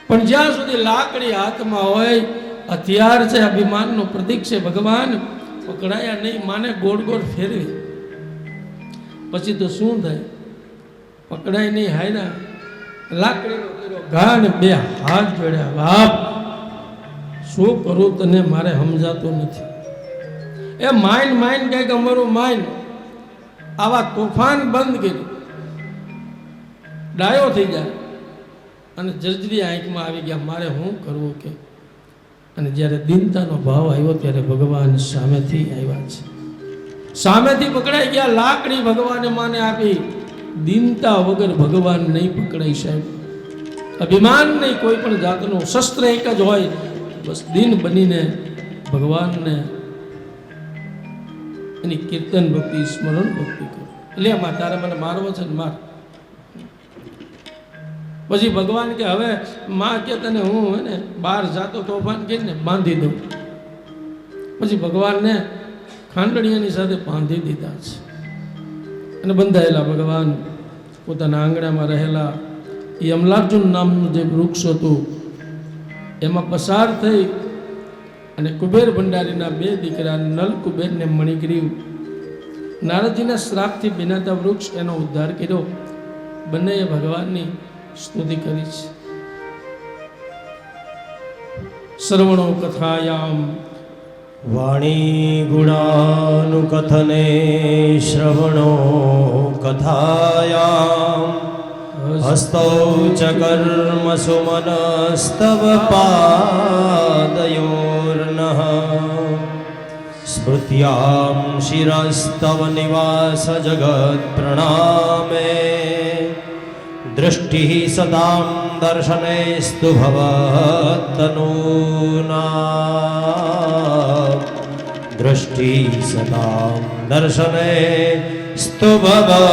પણ જ્યાં સુધી લાકડી હાથમાં હોય, હથિયાર છે, અભિમાનનું પ્રતીક છે, ભગવાન પકડાયા નહીં. માને ગોળ ગોળ ફેરવી, પછી તો શું થાય? પકડાય નહીં, હાયરા લાકડીનો ઘા ને બે હાથ જોડ્યા. બાપ શું કરું તને મારે સમજાતું નથી. એ માઇન્ડ કંઈક અમારું માઇન્ડ આવા તોફાન બંધ કર્યું, ડાયો થઈ જાય અને જર્જરી આંખમાં આવી ગયા. મારે શું કરવું કે? અને જ્યારે દીનતાનો ભાવ આવ્યો ત્યારે ભગવાન સામેથી આવ્યા છે, સામેથી પકડાઈ ગયા. લાકડી ભગવાને માને આપી. દીનતા વગર ભગવાન નહીં પકડાઈ સાહેબ. અભિમાન નહીં, કોઈ પણ જાતનું શસ્ત્ર એક જ હોય, બસ દીન બનીને ભગવાનને એની કીર્તન ભક્તિ, સ્મરણ ભક્તિ કરો. એટલે માં તારે મને મારવો છે ને માર. પછી ભગવાન કે હવે માં કે તને હું હે ને બહાર જાતો તોફાન કરીને બાંધી દઉં. પછી ભગવાનને ખાંડણીયાની સાથે બાંધી દીધા છે અને બંધાયેલા. ભગવાન પોતાના આંગણામાં રહેલા એ અમલાર્જુન નામનું જે વૃક્ષ હતું એમાં પસાર થઈ અને કુબેર ભંડારીના બે દીકરા નલ કુબેરને મણિગ્રીવ નારદજીના શ્રાપથી બિનાતા વૃક્ષ એનો ઉદ્ધાર કર્યો. બંનેએ ભગવાનની સ્તુતિ કરી છે. શ્રવણો કથાયામ વાણી ગુણાનુકથને શ્રવણો कथायाम् हस्तौ च कर्मसु मनस्तव पादयोर्नः स्मृत्यां शिरस्तव निवास जगत्प्रणामे दृष्टिः सतां दर्शनेस्तु भवत्तनूना दृष्टिः सतां दर्शने स्तु भवस्तनूना।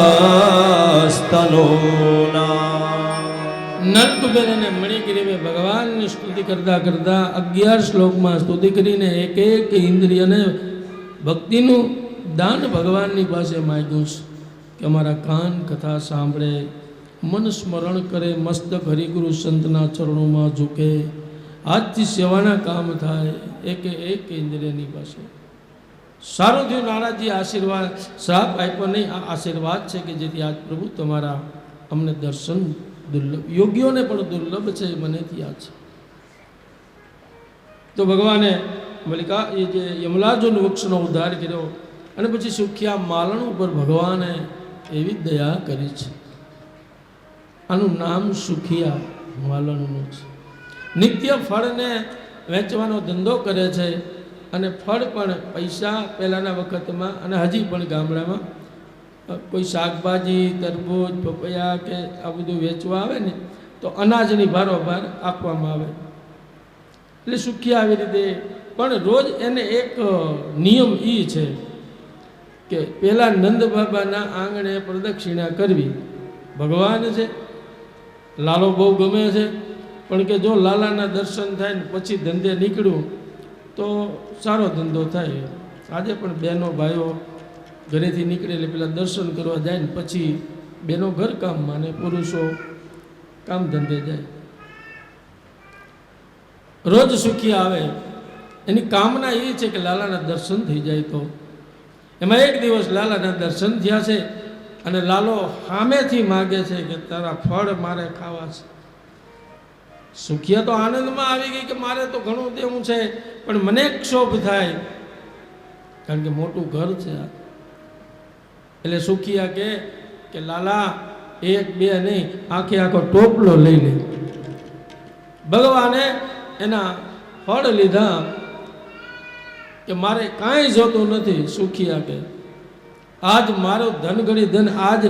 નલ કુબેર અને મણિગીરી में ભગવાનની સ્તુતિ કરતા કરતા 11 શ્લોકમાં સ્તુતિ કરીને એક એક ઇન્દ્રિયને ભક્તિનું દાન ભગવાનની પાસે માંગ્યું છે કે અમારા કાન કથા સાંભળે, મન સ્મરણ કરે, મસ્તક હરિગુરુ સંતના ચરણોમાં ઝૂકે, આજથી સેવાના કામ થાય, એક એક ઇન્દ્રિયની પાસે. સારું થયું નારાજી આશીર્વાદ શ્રાપ આપ્યો નહીં, આ આશીર્વાદ છે કે જેથી આજ પ્રભુ તમારા અમને દર્શન દુર્લભ, યોગીઓને પણ દુર્લભ છે, મનેથી આ છે. તો ભગવાને મલિકા એ જે યમલાજોન વૃક્ષનો ઉદ્ધાર કર્યો અને પછી સુખિયા માલણ ઉપર ભગવાને એવી દયા કરી છે. આનું નામ સુખિયા માલણનું છે. નિત્ય ફળને વેચવાનો ધંધો કરે છે અને ફળ પણ પૈસા પહેલાંના વખતમાં અને હજી પણ ગામડામાં કોઈ શાકભાજી, તરબૂચ, પપૈયા કે આ બધું વેચવા આવે ને તો અનાજની ભારોભાર આપવામાં આવે. એટલે સુખિયા આવી રીતે, પણ રોજ એને એક નિયમ એ છે કે પહેલાં નંદ બાબાના આંગણે પ્રદક્ષિણા કરવી. ભગવાન છે, લાલો બહુ ગમે છે, પણ કે જો લાલાના દર્શન થાય ને પછી ધંધે નીકળ્યું તો સારો ધંધો થાય. આજે પણ બહેનો ભાઈઓ ઘરેથી નીકળે એટલે પેલા દર્શન કરવા જાય ને પછી બહેનો ઘર કામમાં ને પુરુષો કામ ધંધે જાય. રોજ સુખી આવે, એની કામના એ છે કે લાલાના દર્શન થઈ જાય. તો એમાં એક દિવસ લાલાના દર્શન થયા છે અને લાલો સામેથી માગે છે કે તારા ફળ મારે ખાવા છે. સુખિયા તો આનંદમાં આવી ગઈ કે મારે તો ઘણું દેવું છે પણ મને ક્ષોભ થાય, કારણ કે મોટું ઘર છે. એટલે સુખિયા કે લાલા એક બે નહીં, આખો ટોપલો લઈ લે. ભગવાને એના ફળ લીધા કે મારે કાંઈ જોતું નથી. સુખિયા કે આજ મારો ધન ગણી ધન, આજ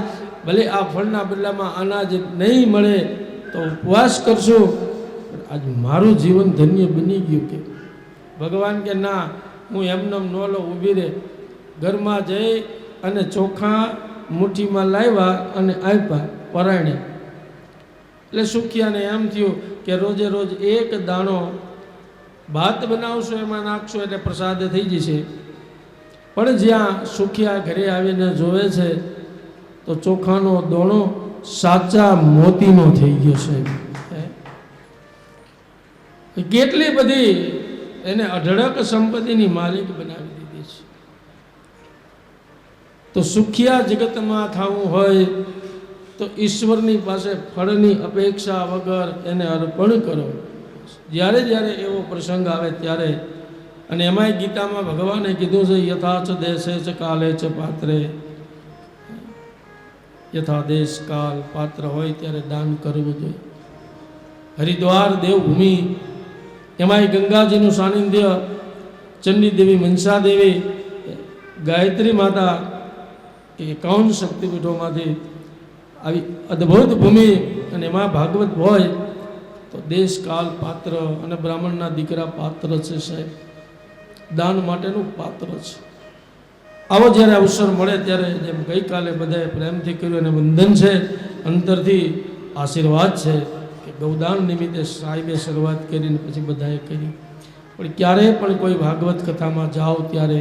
ભલે આ ફળના બદલામાં અનાજ નહીં મળે તો ઉપવાસ કરશું, આજ મારું જીવન ધન્ય બની ગયું. કે ભગવાન કે ના, હું એમને ન લો, ઊભી રહે. ઘરમાં જઈ અને ચોખા મુઠ્ઠીમાં લાવ્યા અને આપ્યા પરાણે. એટલે સુખિયાને એમ થયું કે રોજે રોજ એક દાણો ભાત બનાવશો એમાં નાખશો એટલે પ્રસાદ થઈ જશે. પણ જ્યાં સુખિયા ઘરે આવીને જોવે છે તો ચોખાનો દોણો સાચા મોતીનો થઈ ગયો છે. કેટલી બધી એને અઢળક સંપત્તિની માલિક બનાવી દીધી છે. તો સુખિયા જગતમાં થવું હોય તો ઈશ્વરની પાસે ફળની અપેક્ષા વગર એને અર્પણ કરો. જ્યારે જ્યારે એવો પ્રસંગ આવે ત્યારે. અને એમાંય ગીતામાં ભગવાને કીધું છે યથા ચ દેશે ચ કાલે ચ પાત્રે, યથા દેશ કાલ પાત્ર હોય ત્યારે દાન કરવું જોઈએ. હરિદ્વાર દેવભૂમિ, એમાંય ગંગાજીનું સાનિધ્ય, ચંડી દેવી, મનસા દેવી, ગાયત્રી માતા, કે 51 શક્તિપીઠોમાંથી આવી અદ્ભુત ભૂમિ. અને એમાં ભાગવત હોય તો દેશ કાલ પાત્ર અને બ્રાહ્મણના દીકરા પાત્ર છે. સાહેબ દાન માટેનું પાત્ર છે. આવો જ્યારે અવસર મળે ત્યારે જેમ ગઈકાલે બધાએ પ્રેમથી કર્યું અને વંદન છે, અંતરથી આશીર્વાદ છે કે ગૌદાન નિમિત્તે સાહેબે શરૂઆત કરીને પછી બધાએ કરી. પણ ક્યારેય પણ કોઈ ભાગવત કથામાં જાઓ ત્યારે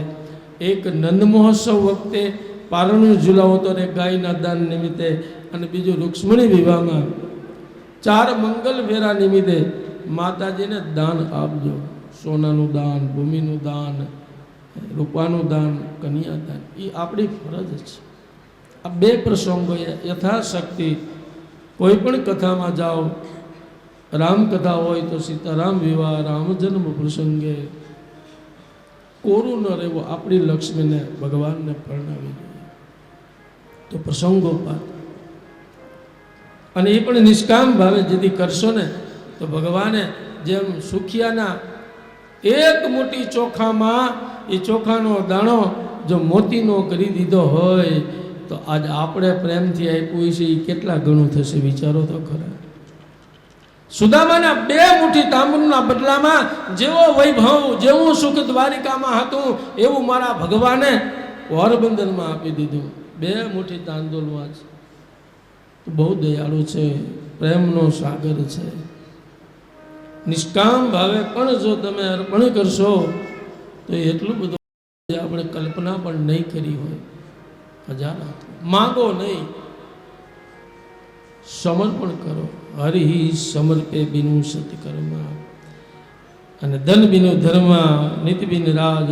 એક નંદ મહોત્સવ વખતે પારણું ઝુલાવો તો ને ગાયના દાન નિમિત્તે, અને બીજું રૂક્ષ્મણી વિવાહમાં 4 મંગલ ફેરા નિમિત્તે માતાજીને દાન આપજો. સોનાનું દાન, ભૂમિનું દાન, રૂપાનું દાન, કન્યાદાન, એ આપણી ફરજ છે. આ 2 પ્રસંગો યથાશક્તિ કોઈ પણ કથામાં જાઓ, રામકથા હોય તો સીતારામ વિવાહ, રામ જન્મ પ્રસંગે કોરું ન રહેવું, આપણી લક્ષ્મીને ભગવાનને પરણાવી જોઈએ. તો પ્રસંગોપાત, અને એ પણ નિષ્કામ ભાવે જેથી કરશો ને તો ભગવાને જેમ સુખિયાના એક મોટી ચોખામાં એ ચોખાનો દાણો જો મોતીનો કરી દીધો હોય તો આજ આપણે પ્રેમથી આપ્યું છે એ કેટલા ગણું થશે વિચારો તો ખરા. સુદામાના 2 મુઠ્ઠી તાંબુના બદલામાં જેવો વૈભવ, જેવું સુખ દ્વારિકામાં હતું એવું મારા ભગવાને પોરબંદરમાં આપી દીધું. 2 મુઠ્ઠી તાંદુલમાં જ. બહુ દયાળુ છે, પ્રેમનો સાગર છે. નિષ્કામ ભાવે પણ જો તમે અર્પણ કરશો તો એટલું બધું આપણે કલ્પના પણ નહીં કરી હોય. ખજાના માંગો નહીં, સમર્પણ કરો. હરિ સમર્પે બિનું સત્કર્મ, અને ધન બિનું ધર્મ, નીતિ બિન રાજ,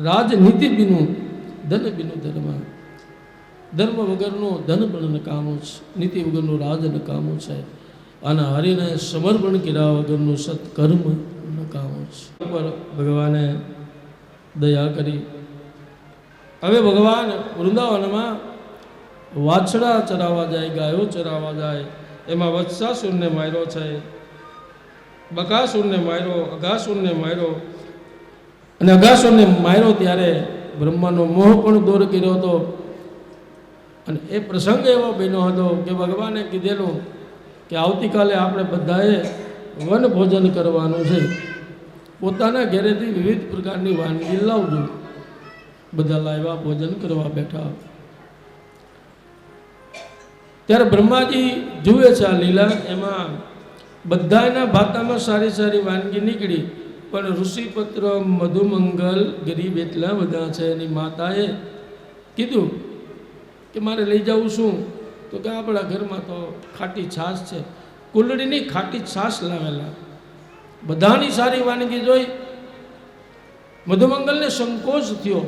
રાજ નીતિ બિનું ધન બિનું ધર્મ. ધર્મ વગરનું ધન પણ નકામું છે, નીતિ વગરનું રાજ નકામું છે, અને હરિને સમર્પણ કર્યા વગરનું સત્કર્મ નકામું છે. ઉપર ભગવાને દયા કરી. હવે ભગવાન વૃંદાવનમાં વાછડા ચરાવવા જાય, ગાયો ચરાવવા જાય. એમાં વત્સાસુરને માર્યો છે, બકાસુરને માર્યો, અઘાસુરને માર્યો. અને અઘાસુરને માર્યો ત્યારે બ્રહ્માનો મોહ પણ દૂર કર્યો હતો. અને એ પ્રસંગ એવો બન્યો હતો કે ભગવાને કીધેલું કે આવતીકાલે આપણે બધાએ વન ભોજન કરવાનું છે. પોતાના ઘરેથી વિવિધ પ્રકારની વાનગી લાવજો. બધા લાવ્યા, ભોજન કરવા બેઠા. ત્યારે બ્રહ્માજી જુએ છે આ લીલા. એમાં બધાના ભાતામાં સારી સારી વાનગી નીકળી, પણ ઋષિપત્ર, મધુમંગલ, ગરીબ એટલા બધા છે. એની માતાએ કીધું કે મારે લઈ જવું શું? તો કે આપણા ઘરમાં તો ખાટી છાશ છે. કુલડીની ખાટી છાશ લાવેલા. બધાની સારી વાનગી જોઈ મધુમંગલને સંકોચ થયો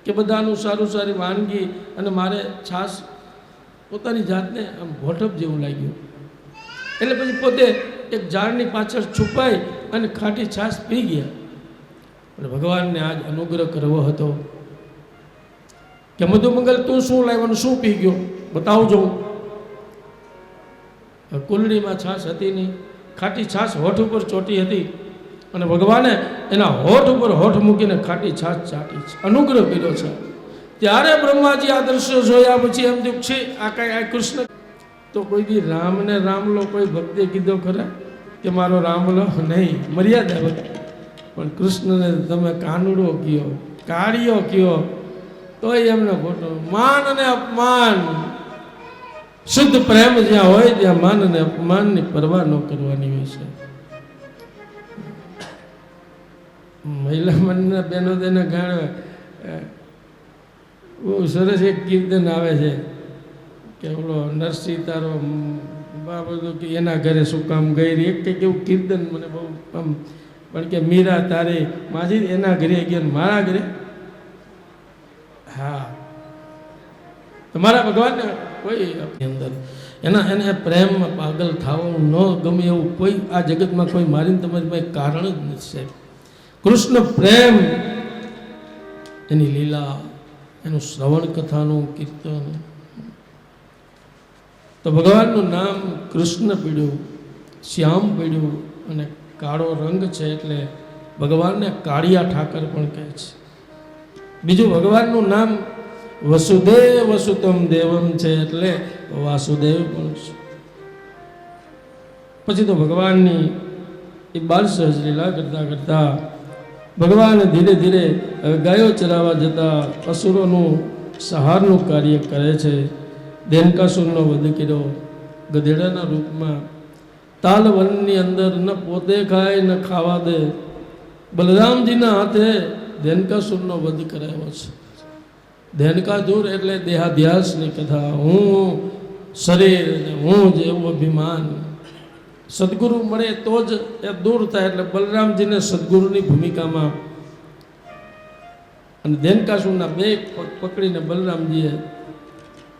કે બધાનું સારું સારી વાનગી અને મારે છાશ, પોતાની જાતને આમ ભોટપ જેવું લાગ્યું. એટલે પછી પોતે એક ઝાડની પાછળ છુપાઈ અને ખાટી છાશ પી ગયા. અને ભગવાનને આજ અનુગ્રહ કરવો હતો કે મધુમંગલ તું શું લાવવાનું, શું પી ગયો બતાવજો. કુલડીમાં છાશ હતી નહીં, ખાટી છાશ હોઠ ઉપર ચોટી હતી. અને ભગવાને એના હોઠ ઉપર હોઠ મૂકીને ખાટી છાશ ચાટી છે, અનુગ્રહ કર્યો છે. ત્યારે બ્રહ્માજી આ દ્રશ્યો જોયા પછી એમ થયું છે આ કાંઈ આ કૃષ્ણ તો કોઈ દી રામને રામલો કોઈ ભક્તે કીધો ખરા કે મારો રામલો નહીં, મર્યાદા હતી. પણ કૃષ્ણને તમે કાનુડો કયો, કાળિયો કયો, તોય એમને ખોટો. માન અને અપમાન, શુદ્ધ પ્રેમ જ્યાં હોય ત્યાં માન અને અપમાનની પરવા ન કરવાની હોય છે. મહિલા મંડળના બહેનો તેને ગાણ બહુ સરસ એક કીર્તન આવે છે કે ઓલો નરસિંહ તારો બાબતો કે એના ઘરે શું કામ ગઈ રહી, એક કંઈક એવું કીર્તન મને બહુ આમ. પણ કે મીરા તારે માજી એના ઘરે ગયા મારા ઘરે. હા, તમારા ભગવાનને કોઈ અંદર એને પ્રેમમાં પાગલ થવાનું ન ગમે એવું કોઈ આ જગતમાં કોઈ મારીને તમારી પાસે કારણ જ નથી સાહેબ. કૃષ્ણ પ્રેમ, એની લીલા, એનું શ્રવણ કથાનું કીર્તન. તો ભગવાનનું નામ કૃષ્ણ પીડ્યું, શ્યામ પીડ્યું, અને કાળો રંગ છે એટલે ભગવાનને કાળિયા ઠાકર પણ કહે છે. બીજું ભગવાનનું નામ વસુદેવ વસુતમ દેવમ છે એટલે વાસુદેવ પણ છે. પછી તો ભગવાનની એ બાલ સહજ લીલા કરતા કરતા ભગવાન ધીરે ધીરે ગાયો ચરાવવા જતા અસુરોનું સંહારનું કાર્ય કરે છે. દેનકાસુરનો વધ કર્યો ગધેડાના રૂપમાં. તાલ વનની અંદર ન પોતે ખાય ન ખાવા દે. બલરામજીના હાથે દેનકાસુરનો વધ કરાયો છે. દેનકાસુર એટલે દેહાધ્યાસની કથા. હું શરીર અને હું જ એવું અભિમાન. સદગુરુ મળે તો જ એ દૂર થાય. એટલે બલરામજીને સદગુરુની ભૂમિકામાં અને દેનકાસુરના 2 પગ પકડીને બલરામજીએ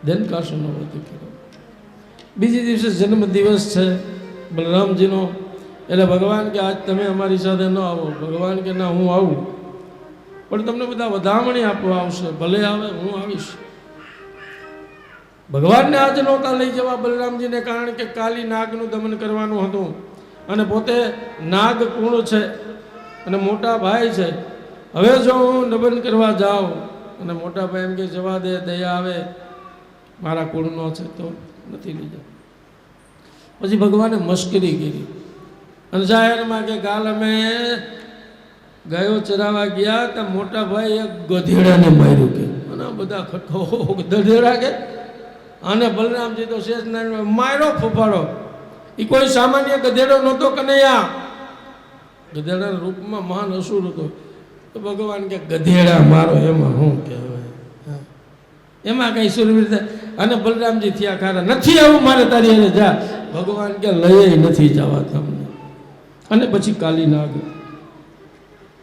દેનકાસુરનો વધ કર્યો. બીજે દિવસે જન્મદિવસ છે બલરામજીનો. એટલે ભગવાન કે આજ તમે અમારી સાથે ન આવો. ભગવાન કે ના, હું આવું, પણ તમને બધા વધામણી આપવા આવશે. ભલે આવે, હું આવીશ. ભગવાનને આજ નહોતા લઈ જવા બલરામજીને, કારણ કે કાલી નાગનું દમન કરવાનું હતું અને પોતે નાગ કુળ છે અને મોટા ભાઈ છે. હવે જો હું દમન કરવા જાઉં અને મોટા ભાઈ એમ કે જવા દે, દયા આવે, મારા કુળનો છે તો નથી લઈ જાવ. પછી ભગવાને મશ્કરી કરી અને જાહેરમાં કે કાલ અમે ગાયો ચરાવવા ગયા તો મોટા ભાઈ એક ગધેડાને માર્યું કે, અને બધા ખટકો ગધેડા કે, અને બલરામજી તો શેષનારાયણ માર્યો ફૂફાડો. એ કોઈ સામાન્ય ગધેડો નહોતો કનૈયા, ગધેડાના રૂપમાં મહાન અસુર હતો. તો ભગવાન કે ગધેડા મારો એમાં શું કહેવાય, એમાં કઈ સુરવીરતા. અને બલરામજી થયા ખારા, નથી આવું મારે તારી એને જા. ભગવાન કે લઈ નથી જવા તમને. અને પછી કાલી નાગ,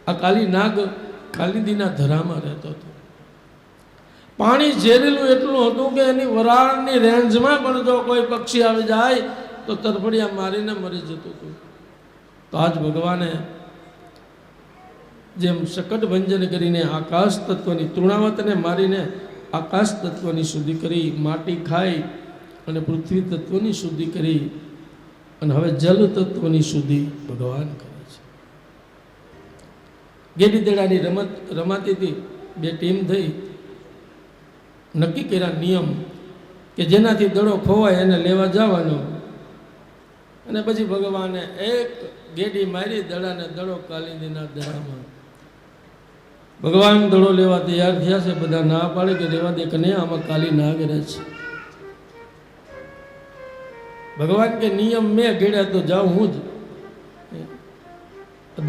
આ કાલી નાગ કાલિંદીના ધરામાં રહેતો હતો. પાણી ઝેરેલું એટલું હતું કે એની વરાળની રેન્જમાં પણ જો કોઈ પક્ષી આવી જાય તો તરફડિયા મારીને મરી જતું હતું. તો આજ ભગવાને જેમ શકટ ભંજન કરીને આકાશ તત્વની તૃણાવતને મારીને આકાશ તત્વની શુદ્ધિ કરી, માટી ખાઈ અને પૃથ્વી તત્વની શુદ્ધિ કરી, અને હવે જલ તત્વની શુદ્ધિ ભગવાન કરે છે. ગેડી દડાની રમત રમાતી હતી, બે ટીમ થઈ, નક્કી કર્યા નિયમ કે જેનાથી દડો ખોવાય એને લેવા જવાનો. અને પછી ભગવાને એક ગેડી મારી દડાને, દડો કાલિંદીના દડામાં. ભગવાન દડો લેવા તૈયાર થયા છે, બધા ના પાડે કે રેવા દે કનૈયા, આમાં કાલી નાગ રહે છે. ભગવાન કે નિયમ મેં ઘડ્યા તો જાઉં હું જ.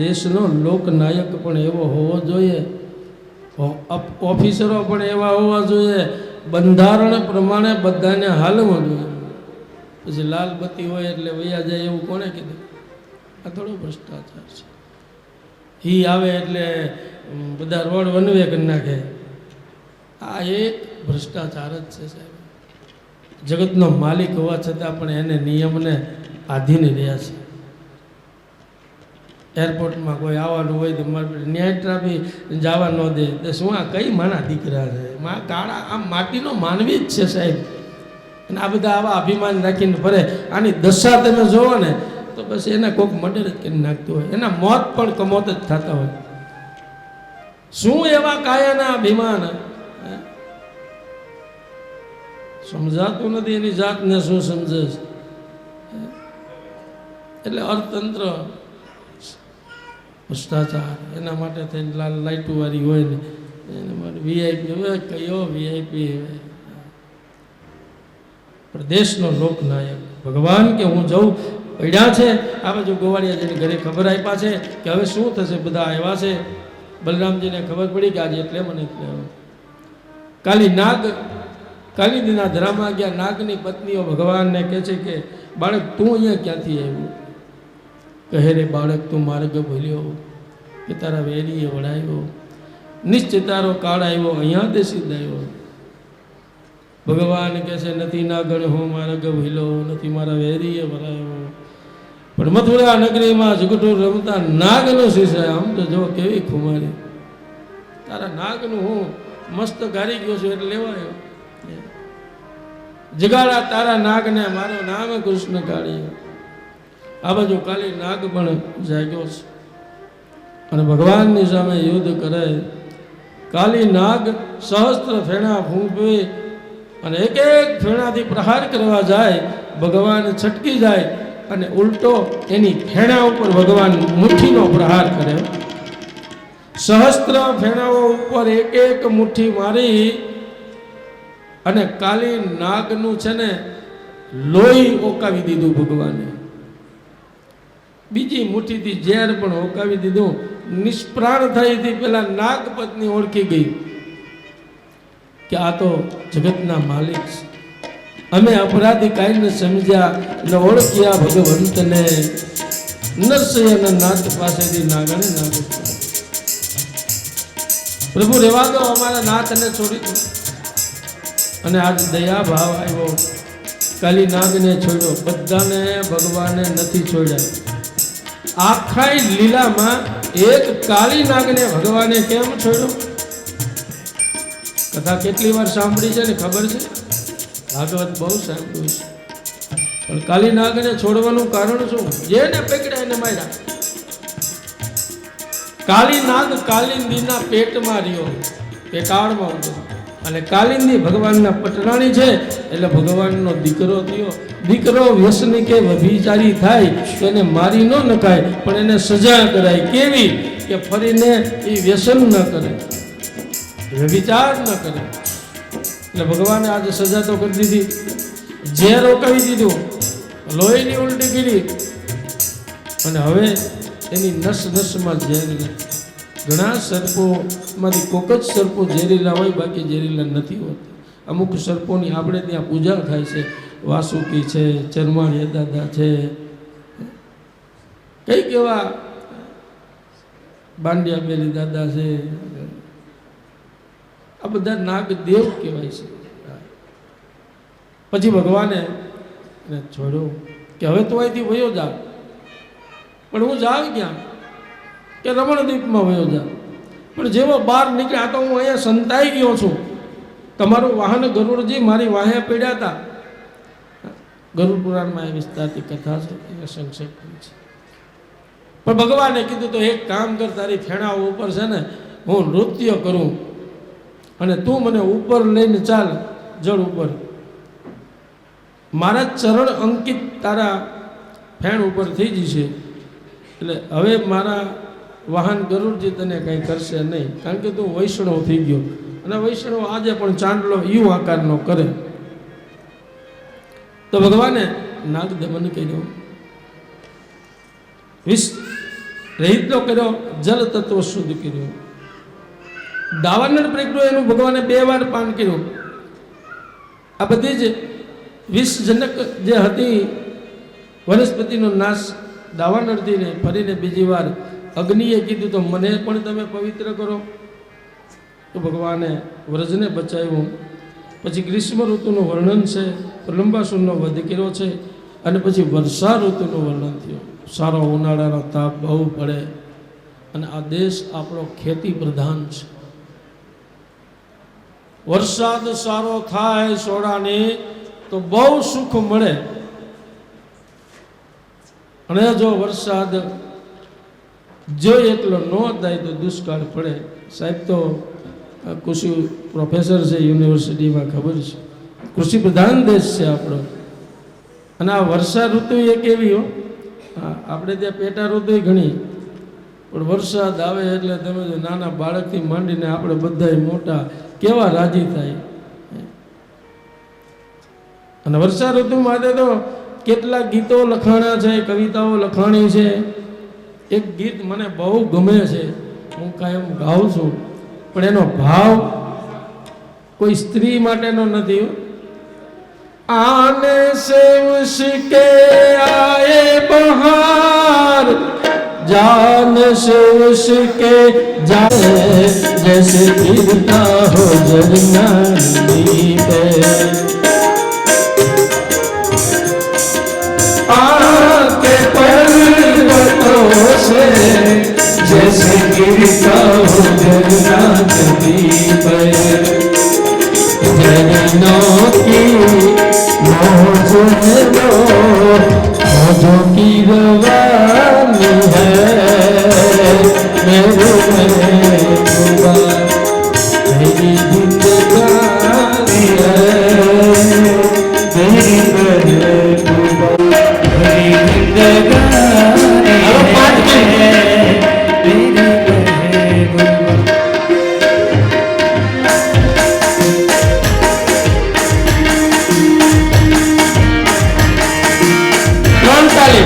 દેશનો લોકનાયક પણ એવો હોવો જોઈએ, ઓફિસરો પણ એવા હોવા જોઈએ, બંધારણ પ્રમાણે બધાને હાલવું જોઈએ. પછી લાલ બત્તી હોય એટલે વૈયા જાય એવું કોણે કીધું? આ થોડો ભ્રષ્ટાચાર છે. ઈ આવે એટલે બધા રોડ વનવે કરી નાખે. આ એક ભ્રષ્ટાચાર જ છે સાહેબ. જગતનો માલિક હોવા છતાં પણ એને નિયમને આધીન રહ્યા છે. એરપોર્ટમાં કોઈ આવવાનું હોય તો મારે ન્યાય ટ્રાફિક જવા ન દે તો શું આ કઈ માના દીકરા છે? કાળા આમ માટીનો માનવી જ છે સાહેબ. અને આ બધા આવા અભિમાન રાખીને ફરે. આની દશા તમે જોવો ને તો બસ એને કોઈક મર્ડર જ કરી નાખતું હોય, એના મોત પણ કમોત જ થતા હોય. શું એવા કાયાના અભિમાન, સમજાતું નથી એની જાતને શું સમજે છે. એટલે અર્થતંત્ર ભ્રષ્ટાચાર, એના માટે થઈને લાલ લાઇટો વાળી હોય ને એના માટે વીઆઈપી. હવે કયો વીઆઈપી? પ્રદેશનો લોકનાયક ભગવાન કે હું જઉં પડ્યા છે. આ બાજુ ગોવાળિયા જઈને ઘરે ખબર આપ્યા છે કે હવે શું થશે, બધા આવ્યા છે. બલરામજીને ખબર પડી કે આજે એટલે મને કાલી નાગ કાલિંદીના ધરામાં ગયા. નાગની પત્નીઓ ભગવાનને કહે છે કે બાળક તું અહીંયા ક્યાંથી આવ્યું? કહે રે બાળક તું માર્ગ ભૂલ્યો કે તારા વેરીએ વળાયો, નિશ્ચિત તારો કાળ આવ્યો અહીંયા દેશી દાયો. ભગવાન કહે છે નથી નાગણ હું માર્ગ ભૂલ્યો, નથી મારા વેરીએ વળાયો. પણ મથુરા નગરીમાં ઝઘટું રમતા નાગનું શીશે. આમ તો જો કેવી ખુમારી, તારા નાગનું હું મસ્ત ગારી ગયો છું એટલે લેવાયો. જગાડા તારા નાગને, મારો નામ કૃષ્ણ કાળીયો. આ બાજુ કાલી નાગ પણ જાગ્યો છે અને ભગવાનની સામે યુદ્ધ કરે. કાલી નાગ સહસ્ત્ર ફેણા ફૂંકવે અને એક એક ફેણાથી પ્રહાર કરવા જાય. ભગવાન છટકી જાય અને ઉલટો એની ફેણા ઉપર ભગવાન મુઠ્ઠીનો પ્રહાર કરે. સહસ્ત્ર ફેણાઓ ઉપર એક એક મુઠ્ઠી મારી અને કાલી નાગનું છે ને લોહી ઓકાવી દીધું ભગવાને. બીજી મુઠ્ઠીથી ઝેર પણ ઓકાવી દીધું. નિષ્પ્રાણ થઈ હતી. પેલા નાગ પત્ની ઓળખી ગઈ કે આ તો જગતના માલિક છે. અમે અપરાધી કાંઈને સમજ્યા ને ઓળખ્યા ભગવંતને. નરસિંહના નાથ પાસેથી નાગણે નાગ પ્રભુ રેવા દો, અમારા નાથને છોડી દો. અને આજ દયા ભાવ આવ્યો, કાલી નાગને છોડ્યો. બધાને ભગવાને નથી છોડ્યા. આખા લીલામાં એક કાળી નાગને ભગવાને કેમ છોડ્યો? કથા કેટલી વાર સાંભળી છે ને ખબર છે? ભાગવત બહુ સાંભળ્યું છે, પણ કાલી નાગને છોડવાનું કારણ શું? જેને પકડ્યા એને માર્યા. કાલી નાગ કાલિંદીના પેટમાં રહ્યો, પેટાળમાં ઉતર્યો. અને કાલિંદી ભગવાનના પટરાણી છે, એટલે ભગવાનનો દીકરો થયો. દીકરો વ્યસની કે વ્યભિચારી થાય તો એને મારી ન નખાય, પણ એને સજા કરાય. કેવી? કે ફરીને એ વ્યસન ન કરે, વ્યભિચાર ન કરે. એટલે ભગવાને આજે સજા તો કરી દીધી, ઝેર રોકાવી દીધું, લોહીની ઉલટી કરી, અને હવે એની નસ નસમાં ઝેર. ઘણા સર્પોમાંથી કોક જ સર્પો ઝેરીલા હોય, બાકી ઝેરીલા નથી હોતા. અમુક સર્પોની આપણે ત્યાં પૂજા થાય છે, વાસુકી છે, ચરમાળિયા દાદા છે, કઈક એવા બાંડિયા બેલી દાદા છે. આ બધા નાગદેવ કહેવાય છે. પછી ભગવાને એને છોડ્યો કે હવે તું અહીંથી વયો જા. પણ હું જાવ ક્યાં? કે રમણદ્વીપમાં વયો જા. પણ જેવો બહાર નીકળ્યા તો હું અહીંયા સંતાઈ ગયો છું. તમારું વાહન ગરુડજી મારી વાહે પડ્યા હતા. ગરુડ પુરાણમાં એ વિસ્તારથી કથા છે, એ સંક્ષેપ છે. પણ ભગવાને કીધું તો એક કામ કર, તારી ફેણાઓ ઉપર છે ને હું નૃત્ય કરું, અને તું મને ઉપર લઈને ચાલ, જળ ઉપર. મારા ચરણ અંકિત તારા ફેણ ઉપર થઈ જશે. એટલે હવે મારા વાહન ગરુડજી તને કંઈ કરશે નહીં, કારણ કે તું વૈષ્ણવ થઈ ગયો. અને વૈષ્ણવ આજે પણ ચાંદલો યુ આકારનો કરે. તો ભગવાને નાગ દમન કર્યો, વિષ રહિતનો કર્યો, જલ તત્વ શુદ્ધ કર્યું. દાવાનળ પ્રગટ્યો એનું ભગવાને 2 વાર પાન કર્યું. આ બધી જ વિષજનક જે હતી વનસ્પતિનો નાશ દાવાનળથી ને ફરીને બીજી વાર અગ્નિએ કીધું તો મને પણ તમે પવિત્ર કરો. તો ભગવાને વ્રજને બચાવ્યું. પછી ગ્રીષ્મ ઋતુનું વર્ણન છે, પ્રલંબાસુરનો વધ કર્યો છે, અને પછી વર્ષા ઋતુનું વર્ણન થયું. સારો ઉનાળાનો તાપ બહુ પડે, અને આ દેશ આપણો ખેતી પ્રધાન છે. વરસાદ સારો થાય સોડાને તો બહુ સુખ મળે, અને જો વરસાદ જો એટલો ન થાય તો દુષ્કાળ પડે. સાહેબ તો કૃષિ પ્રોફેસર છે યુનિવર્સિટીમાં, ખબર છે. કૃષિ પ્રધાન દેશ છે આપણો. અને આ વર્ષા ઋતુ એક એવી હો, આપણે ત્યાં પેટા ઋતુ ઘણી, પણ વરસાદ આવે એટલે તમે જો નાના બાળકથી માંડીને આપણે બધા મોટા કેવા રાજી થાય. અને વર્ષા ઋતુ માટે તો કેટલા ગીતો લખાણા છે, કવિતાઓ લખાણી છે. એક ગીત મને બહુ ગમે છે, હું કાયમ ગાઉં છું, પણ એનો ભાવ કોઈ સ્ત્રી માટેનો નથી. આને સે ઉસકે આયે બહાર, जान से उसके जाए जैसे गिरता हो झरना नदी पे, आके पर्वतों से जैसे गिरता हो झरना नदी पे, झरनों की मौज है वो मौजों की रवानी है मेरे खुदा, मेरी जिंदगानी है मेरी महबूबा, मेरी जिंदगानी है मेरी महबूबा। कौन ताली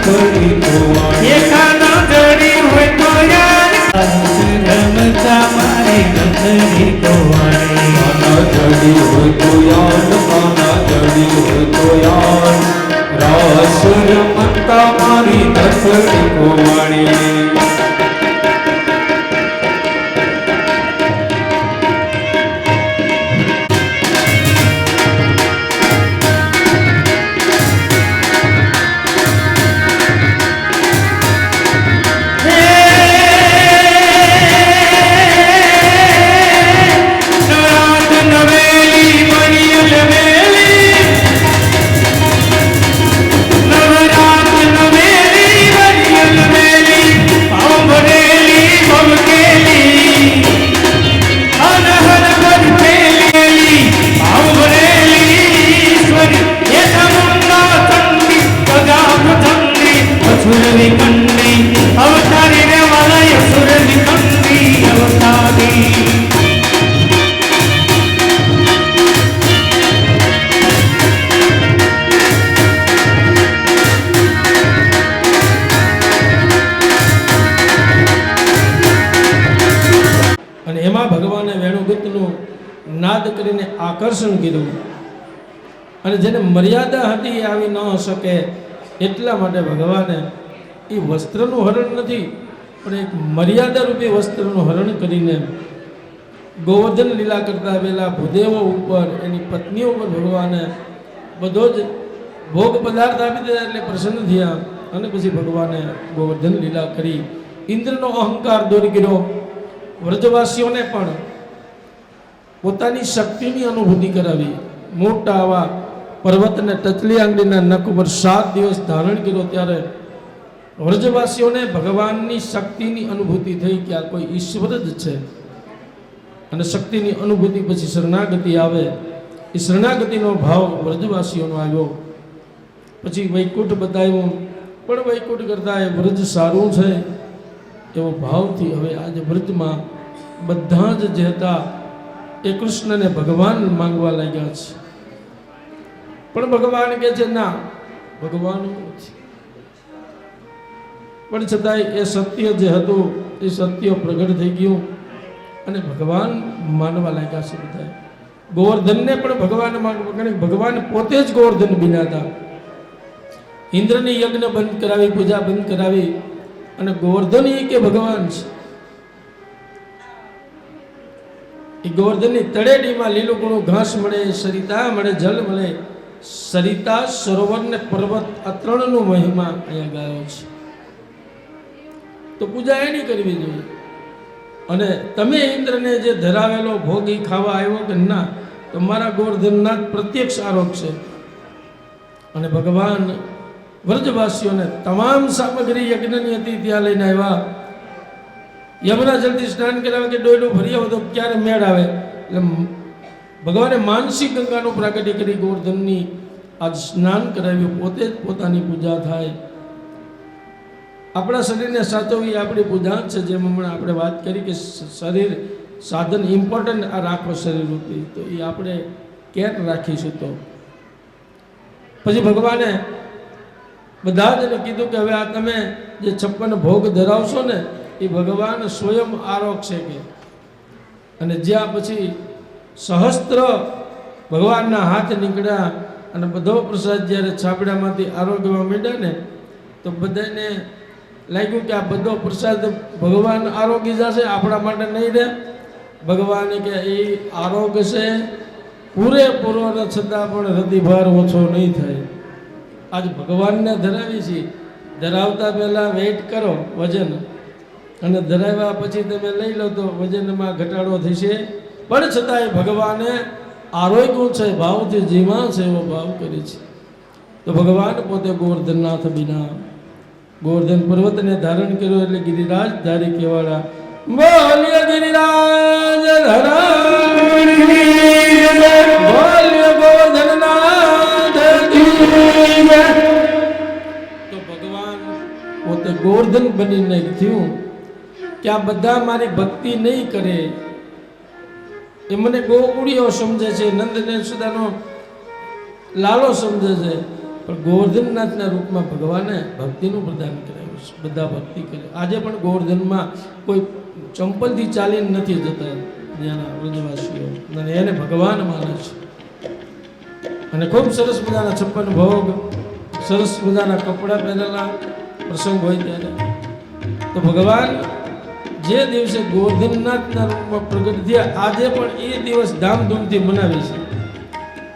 નથડી કુવાણી એકાનો જોડી હોય તો યાર રમતા મારી નથડી કુવાણી કાના જડી હોય તો યાદ કાના જડી હોય તો યાદ રાસ રમતા મારી નથડી કુવાણી અવતારી રે વાલા સુરની કંદી અવતારી અને એમાં ભગવાને વેણુગીતનું નાદ કરીને આકર્ષણ કીધું અને જેને મર્યાદા હતી એ આવી ન શકે એટલા માટે ભગવાને એ વસ્ત્રનું હરણ નથી પણ એક મર્યાદા રૂપી વસ્ત્રનું હરણ કરીને ગોવર્ધન લીલા કરતા પહેલા ભૂદેવો ઉપર એની પત્નીઓ ઉપર ભગવાને બધો જ ભોગ પદાર્થ આપી દીધા એટલે પ્રસન્ન થયા અને પછી ભગવાને ગોવર્ધન લીલા કરી ઇન્દ્રનો અહંકાર દૂર કર્યો વ્રજવાસીઓને પણ પોતાની શક્તિની અનુભૂતિ કરાવી મોટા આવા પર્વતને ટચલી આંગળીના નખ ઉપર 7 દિવસ ધારણ કર્યો ત્યારે વ્રજવાસીઓને ભગવાનની શક્તિની અનુભૂતિ થઈ કે આ કોઈ ઈશ્વર જ છે અને શક્તિની અનુભૂતિ પછી શરણાગતિ આવે એ શરણાગતિનો ભાવ વ્રજવાસીઓનો આવ્યો પછી વૈકુંઠ બતાવ્યું પણ વૈકુંઠ કરતાં એ વ્રજ સારું છે એવો ભાવથી હવે આજે વ્રજમાં બધા જ જે હતા એ કૃષ્ણને ભગવાન માંગવા લાગ્યા છે પણ ભગવાન કહે છે ના ભગવાન નથી પણ છતાંય એ સત્ય જે હતું એ સત્ય પ્રગટ થઈ ગયું અને ભગવાન માનવા લાગ્યા છે બધા ગોવર્ધનને પણ ભગવાન માનવા કારણ કે ભગવાન પોતે જ ગોવર્ધન બન્યા હતા ઇન્દ્રની યજ્ઞ બંધ કરાવી પૂજા બંધ કરાવી અને ગોવર્ધન એ કે ભગવાન છે એ ગોવર્ધનની તળેટીમાં લીલું ઘાસ મળે સરિતા મળે જલ મળે સરિતા સરોવર ને પર્વત આ ત્રણનો મહિમા અહીંયા ગાયો છે તો પૂજા એની કરવી જોઈએ અને તમે ઇન્દ્રને જે ધરાવેલો ભોગ એ ખાવા આવ્યો કે ના તમારા ગોવર્ધનના પ્રત્યક્ષ આરોપ છે અને ભગવાન વ્રજવાસીઓને તમામ સામગ્રી યજ્ઞની હતી ત્યાં લઈને આવ્યા યમુના જલ્દી સ્નાન કરાવે કે ડોયલું ભરી આવો તો ક્યારે મેળ આવે એટલે ભગવાને માનસિક ગંગાનું પ્રાગટ્ય કરી ગોવર્ધનની આજ સ્નાન કરાવ્યું પોતે જ પોતાની પૂજા થાય આપણા શરીરને સાચવવી આપણી પૂજા છે જેમ હમણાં આપણે વાત કરી કે શરીર સાધન ઇમ્પોર્ટન્ટ આ રાખો શરીર રૂપી તો એ આપણે કેર રાખીશું તો પછી ભગવાને બધા જ કીધું કે હવે આ તમે જે 56 ભોગ ધરાવશો ને એ ભગવાન સ્વયં આરોગશે કે અને જ્યાં પછી સહસ્ત્ર ભગવાનના હાથ નીકળ્યા અને બધો પ્રસાદ જ્યારે છાપડામાંથી આરોગ્યમાં માંડ્યા ને તો બધાને લાગ્યું કે આ બધો પ્રસાદ ભગવાન આરોગી જશે આપણા માટે નહીં રહે ભગવાને કે એ આરોગ્ય છે પૂરેપૂરો છતાં પણ હૃદયભાર ઓછો નહીં થાય આજ ભગવાનને ધરાવી છીએ ધરાવતા પહેલાં વેઇટ કરો વજન અને ધરાવ્યા પછી તમે લઈ લો તો વજનમાં ઘટાડો થશે પણ છતાંય ભગવાને આરોગ્ય છે ભાવથી જીવા છે એવો ભાવ કરે છે તો ભગવાન પોતે ગોવર્ધનનાથ બિના ગોવર્ધન પર્વતને ધારણ કર્યો એટલે ગિરિરાજ ધારી કહેવાળા બોલ્ય ગિરિરાજ બોલ્ય ગોવર્ધનનાથ તો ભગવાન પોતે ગોવર્ધન બનીને થયું કે આ બધા મારી ભક્તિ નહીં કરે એ મને ગોકુળીઓ સમજે છે નંદને સુદાનો લાલો સમજે છે પણ ગોવર્ધનનાથના રૂપમાં ભગવાને ભક્તિનું પ્રદાન કરાવ્યું છે. બધા ભક્તિ કરે. આજે પણ ગોવર્ધનમાં કોઈ ચંપલથી ચાલીને નથી જતા ત્યાંના વ્રજવાસીઓ, અને એને ભગવાન માને છે. અને ખૂબ સરસ મજાના 56 ભોગ, સરસ મજાના કપડાં પહેરેલા પ્રસંગ હોય ત્યારે તો ભગવાન જે દિવસે ગોવર્ધનનાથના રૂપમાં પ્રગટ થયા, આજે પણ એ દિવસ ધામધૂમથી મનાવે છે.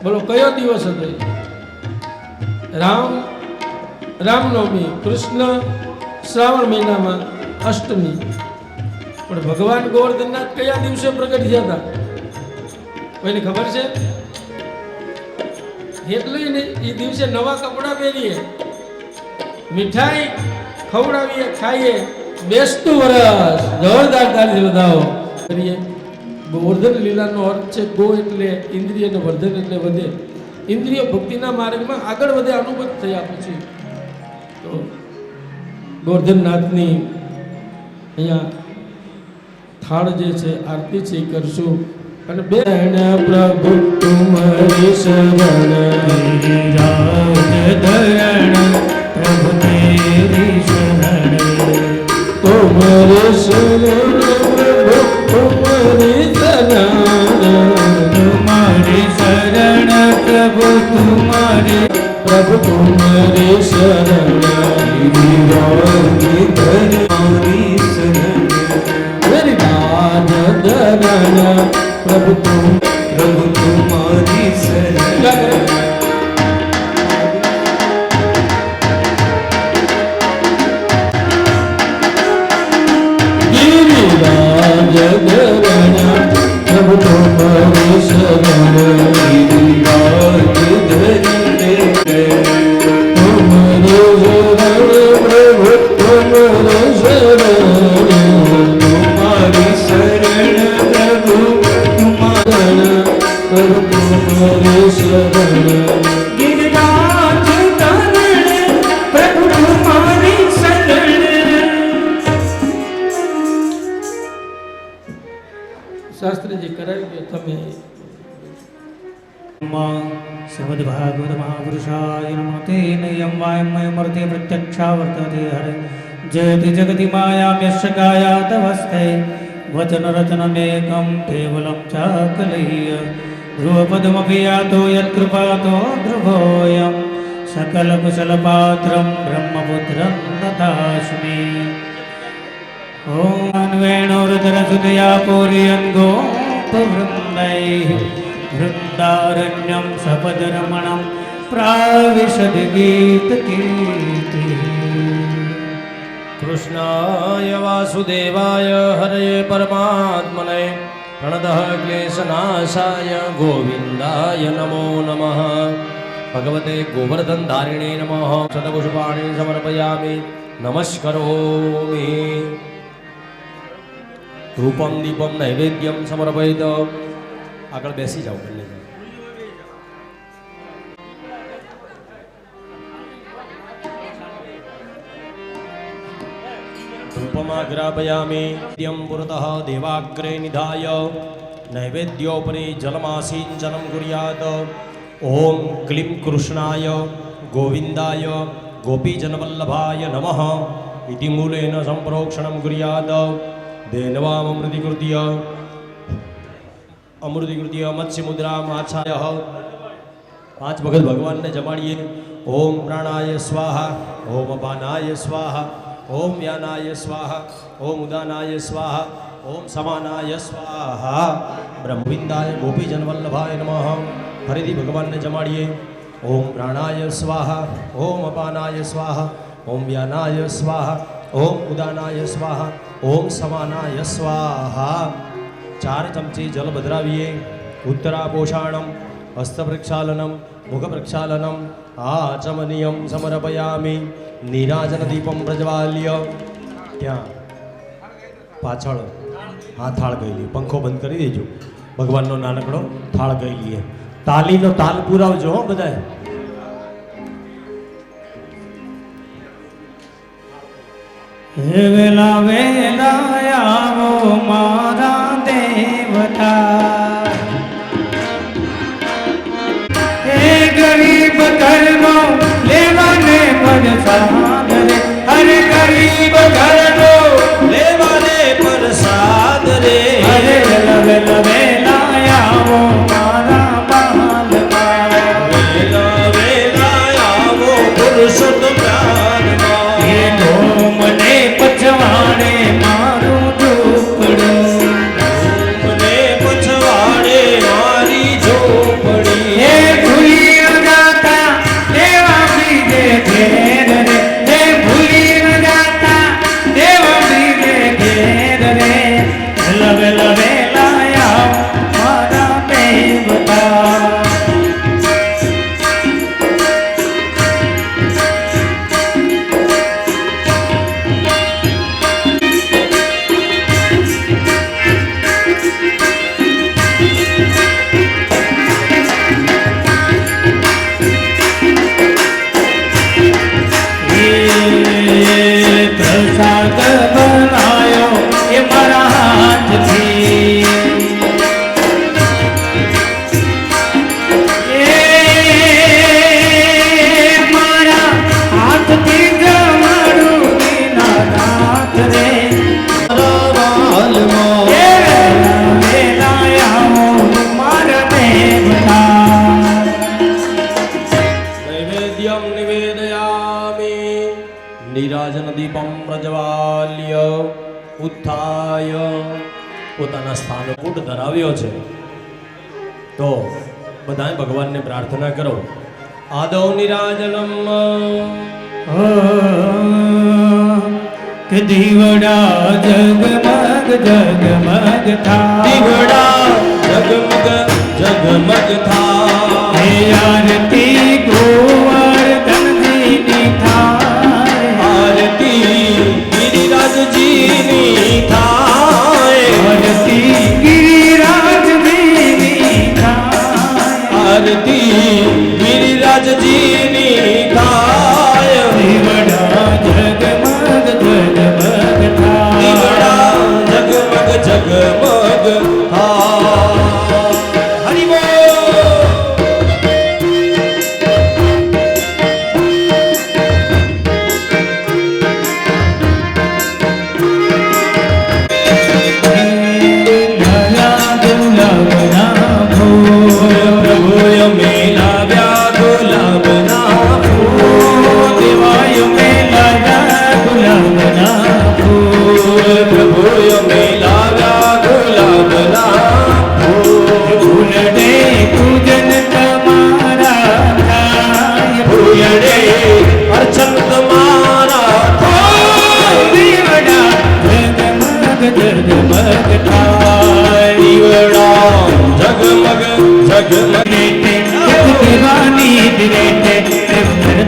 બોલો કયો દિવસ હતો? રામનવમી, કૃષ્ણ શ્રાવણ મહિનામાં અષ્ટમી. પણ ભગવાન ગોવર્ધનનાથ કયા દિવસે પ્રગટ થયા હતા? કોઈને ખબર છે? એટલું નહીં, એ દિવસે નવા કપડાં પહેરીએ, મીઠાઈ ખવડાવીએ, ખાઈએ, બેસતું વરસ જોરદાર તાળી વધાવો કરીએ. ગોવર્ધન લીલાનો અર્થ છે ગો એટલે ઇન્દ્રિયનું વર્ધન એટલે વધે. ઇન્દ્રિય ભક્તિના માર્ગમાં આગળ વધે અનુભવ થયા પછી તો ગોવર્ધનનાથની અહીંયા થાળ જે છે આરતી છે એ કરશું. અને બેન પ્રભુ તુમરી શરણ ધરણ પ્રભુ તેરી શરણ તુમરી શરણ પ્રભુ તુમરી શરણ તુમારી શરણ પ્રભુ તુમારી પ્રભુ તુમરી શરણ ધરમારી શરણ મેરી નાદ ધરણ પ્રભુ તુમારી શરણ ગિરિરાજ ધરણ પ્રભુ તુમરી શરણ ગિરિરાજ ધરણ તુમરી શરણ પ્રભુ તુમરી શરણ ગિરિરાજ ધરણ પ્રભુ તુમારી શરણ. શાસ્ત્રીજી કરાવી ગયો તમે શ્રીમદ ભાગવત મહાપુરુષાય નમઃ. તેન યમ વાયમયમર્તે પ્રત્યક્ષા વર્તતે હરે જયતિ જગતિ માયામ્યસ્ય ગાયાતવસ્તે વચન રચનમેકં કેવલં ચાકલય્ય ધ્રુવપદમપि યાતો યત્કૃપાતો ધ્રુવોऽયં सकलकुशलपात्रं ब्रह्मपुत्रं तथास्मि. ॐ वेणुरुदरसुतया पूरयन् गोपवृन्दैः वृन्दारण्यं सपदरमणं प्राविशद् गीतकीर्तिः. कृष्णाय वासुदेवाय हरये परमात्मने प्रणतः क्लेशनाशाय गोविन्दाय नमो नमः. भगवते गोवर्धनधारिणे नमः. शतपुष्पाणि समर्पयामि नमस्करोमि. धूपं दीपं नैवेद्यं समर्पयित. આગળ બેસી જાઓ બંને. धूपमाग्रापयामि. नित्यं पुरतः देवाग्रे निधाय नैवेद्योपरि जलमासिञ्चनं कुर्यात्. ॐ क्लीं कृष्णाय गोविन्दाय गोपीजनवल्लभाय नमः इति मूलेन सम्प्रोक्षणं कुर्यात्. अमृतीकृत्य मत्स्यमुद्राम् आच्छाद्य 5 वखत भगवान ने जमाड़िए. ओम प्राणाय स्वाहा, ओम अपानाय स्वाहा, ओम व्यानाय स्वाहा, ओम उदानाय स्वाहा, ओम समानाय स्वाहा. ब्रह्मविंदाय गोपीजनवल्लभाय नमः. फरीदी भगवान ने जमाड़िए. ओम प्राणाय स्वाहा, ओम अपानाय स्वाहा, ओम व्यानाय स्वाहा, ओम उदानाय स्वाहा, ओम समानाय स्वाहा. 4 चमची जल भद्रावीए. उत्तरापोषाणम हस्तप्रक्षालनम मुखप्रक्षालनम आचमनीयम समर्पयामि. नीराजनदीपं प्रज्वाल्य क्या पाछळ हाँ थाळ गયેલી. पंखो बंद કરી દેજો. ભગવાનનો નાનકડો થાળ ગયેલી. તાલીનો તાલ પુરાવજો હો બધાય. હે વેલા વેલા આવો મારા દેવતા, હે ગરીબ કર્મો ગરીબ ઘરનો લેવા રે પ્રસાદ રે અરે લવે લવે લાયાવો મારા બાલકા વેલા વેલા આવો પુરુષોત્તમ પ્રાણમાં એ તો મને પછવાડે મારું ઝૂંપડું મને પછવાડે મારી ઝોપડી એ ભૂલી ન જાતા દેવા બીજે ઘેર રે એ ભૂલી ન જાતા દેવા બીજે ઘેર રે લવે લવે લાયા મારા દેવતા પ્રસાદ બનાયો એ મારા હાથથી એ મારા હાથથી જમાડું દીનાનાથ રે વાલમાં એ લાયા મારા દેવતા નૈવેદ્યમ નિવેદયામિ નીરાજન દીપમ પ્રજ્વાલ્ય ઉત્થાય પોતાના સ્થાન કુટ ધરાવ્યો છે તો બધાએ ભગવાનને પ્રાર્થના કરો આદૌ નીરાજનમ કે દીવડા જગમગ જગમગ થા દીવડા જગમગ જગમગ થા હે આરતી ગોવર્ધનજીની થાય આરતી ગિરિરાજજીની થાય આરતી ગિરિરાજજીની થાય આરતી ગિરિરાજજીની થાય દીવડા જગમગ જગમગ થા દીવડા જગમગ જગમગ થા હરિ બોલ નયા ગુલાબના ફૂલ પ્રભુય મેલાવ્યા ગુલાબના ફૂલ દેવાય મેલાયા ગુલાબના ફૂલ પ્રભુય મેલાવ્યા ગુલાબના ફૂલ ફૂલડે પૂજન તમારા થાય ફૂલડે અર્ચન તમારા થાય દીવડા જગમગ જગમગ થાય દીવડા જગમગ જગમગ દીવાની દિવેટે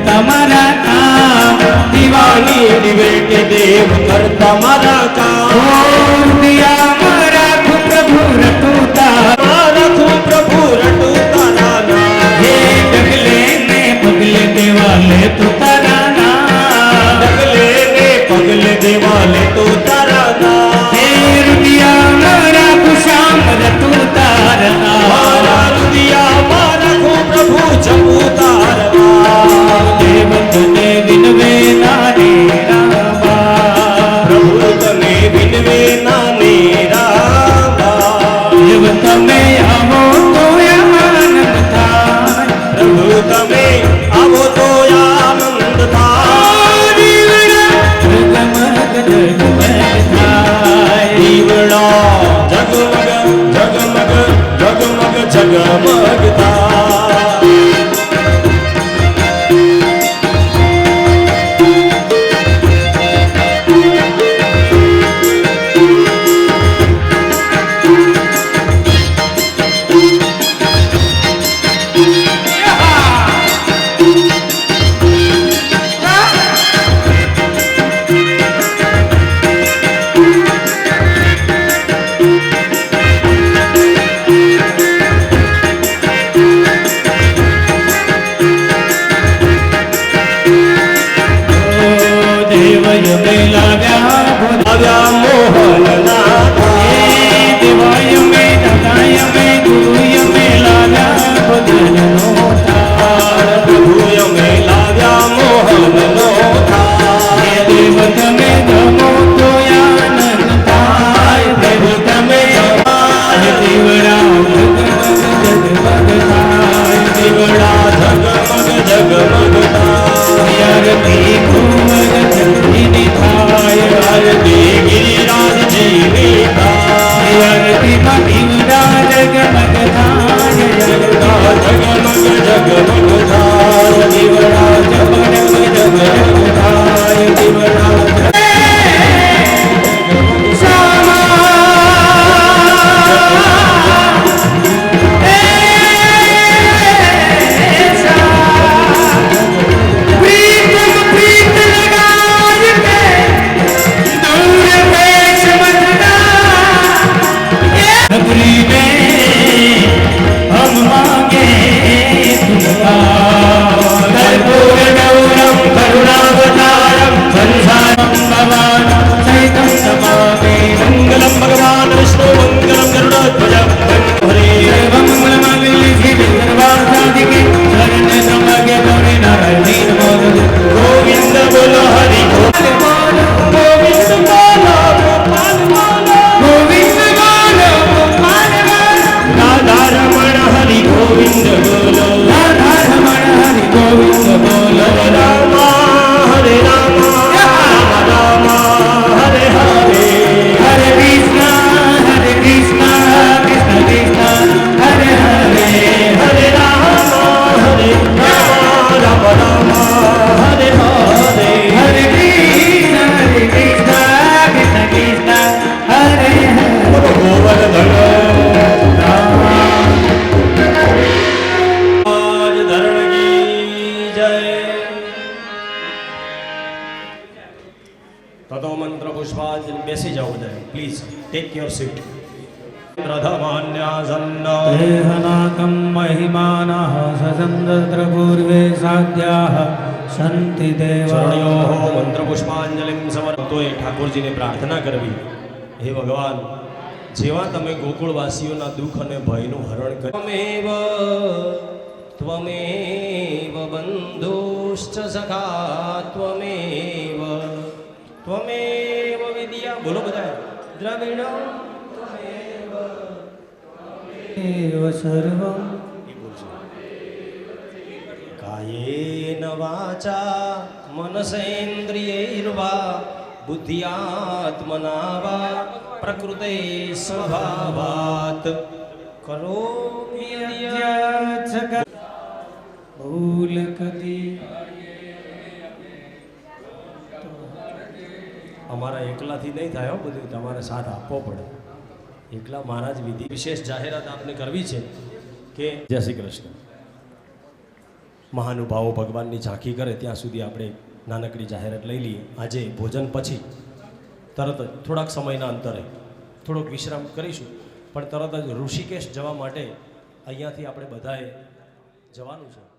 તમારા કામ દીવાની દિવેટે દેવ કરતા મારા કામ દિયા મારા પ્રભુ રતુતા મારા પ્રભુ રટુ તારા નામ હે ડગલે ને પગલે દેવાલે તું તારા નામ ડગલે ને પગલે દેવાલે તો તારા નામ હે રુદિયા મારા કુશામ રતું તારા નામ મારા રુદિયા મારા પ્રભુ જપુ તારા નામ દેવ તને વિનવે નારે રામા પ્રભુ તને વિનવે નાને રામા દેવ તમે આવો તો આનંદ થાય પ્રભુ તમે આવો તો આનંદ થાય જગમગ જગમગ થાય દીવડા જગમગ જગમગ જગમગ જગમગ થાય આવ્યા મોહનનાથ દેવાય મેં દાદાય મેં ગુરુય મેં લાવ્યા ભજનનો થાળ પ્રભુય મેં લાવ્યા મોહનનો થાળ હે દેવ તમે તતો મંત્ર પુષ્પાંજલિ બેસી જાઓ બધા પ્લીઝ ટેક યોર સીટ પ્રધમાન્યાસન્ન દેહનાકં મહિમાનઃ સચંદ્ર પૂર્વે સાધ્યાઃ સંતિ દેવા ચરણયોઃ મંત્ર પુષ્પાંજલિ સમર્પતોએ ઠાકોરજીને પ્રાર્થના કરવી હે ભગવાન જેવા તમે ગોકુળવાસીઓના દુઃખ અને ભયનું હરણ કર્યું ત્વમેવ બંધુશ્ચ સખા ત્વમેવ વિદ્યા બોલો બધા દ્રવિણ એવ સર્વં કાયેન વાચા મનસેન્દ્રિયૈર્વા બુદ્ધ્યાત્મના વા પ્રકૃતે સ્વભાવાત કરોમિ યદ્ ભૂલકતી અમારા એકલાથી નહીં થાય હો બધું તમારે સાથ આપવો પડે એકલા મહારાજ વિધિ વિશેષ જાહેરાત આપને કરવી છે કે જય શ્રી કૃષ્ણ મહાનુભાવો ભગવાનની ઝાંખી કરે ત્યાં સુધી આપણે નાનકડી જાહેરાત લઈ લઈએ આજે ભોજન પછી તરત જ થોડાક સમયના અંતરે થોડોક વિશ્રામ કરીશું પણ તરત જ ઋષિકેશ જવા માટે અહીંયાથી આપણે બધાએ જવાનું છે